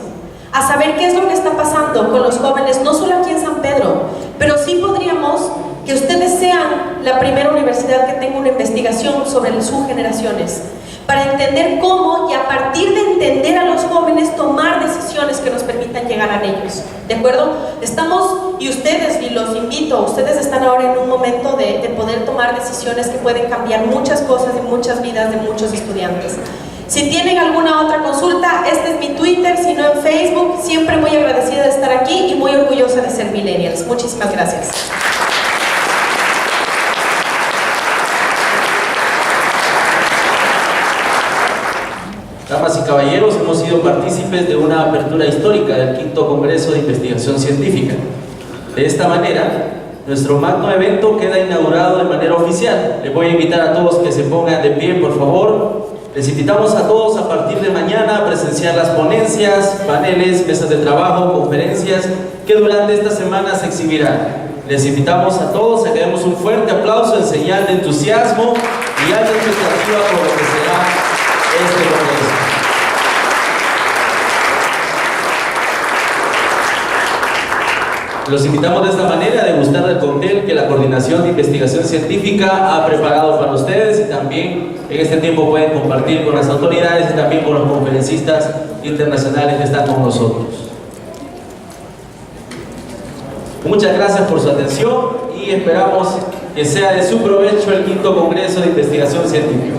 a saber qué es lo que está pasando con los jóvenes, no solo aquí en San Pedro, pero sí podríamos que ustedes sean la primera universidad que tenga una investigación sobre sus generaciones, para entender cómo, y a partir de entender a los jóvenes, tomar decisiones que nos permitan llegar a ellos, ¿de acuerdo? Estamos, y ustedes, y los invito, ustedes están ahora en un momento de poder tomar decisiones que pueden cambiar muchas cosas en muchas vidas de muchos estudiantes. Si tienen alguna otra consulta, este es mi Twitter, si no en Facebook. Siempre muy agradecida de estar aquí y muy orgullosa de ser millennials. Muchísimas gracias. Damas y caballeros, hemos sido partícipes de una apertura histórica del 5º Congreso de Investigación Científica. De esta manera, nuestro magno evento queda inaugurado de manera oficial. Les voy a invitar a todos que se pongan de pie, por favor. Les invitamos a todos a partir de mañana a presenciar las ponencias, paneles, mesas de trabajo, conferencias que durante esta semana se exhibirán. Les invitamos a todos a que demos un fuerte aplauso en señal de entusiasmo y alta expectativa por lo que será este congreso. Los invitamos de esta manera a degustar del cóctel que la Coordinación de Investigación Científica ha preparado para ustedes, y también en este tiempo pueden compartir con las autoridades y también con los conferencistas internacionales que están con nosotros. Muchas gracias por su atención y esperamos que sea de su provecho el 5º Congreso de Investigación Científica.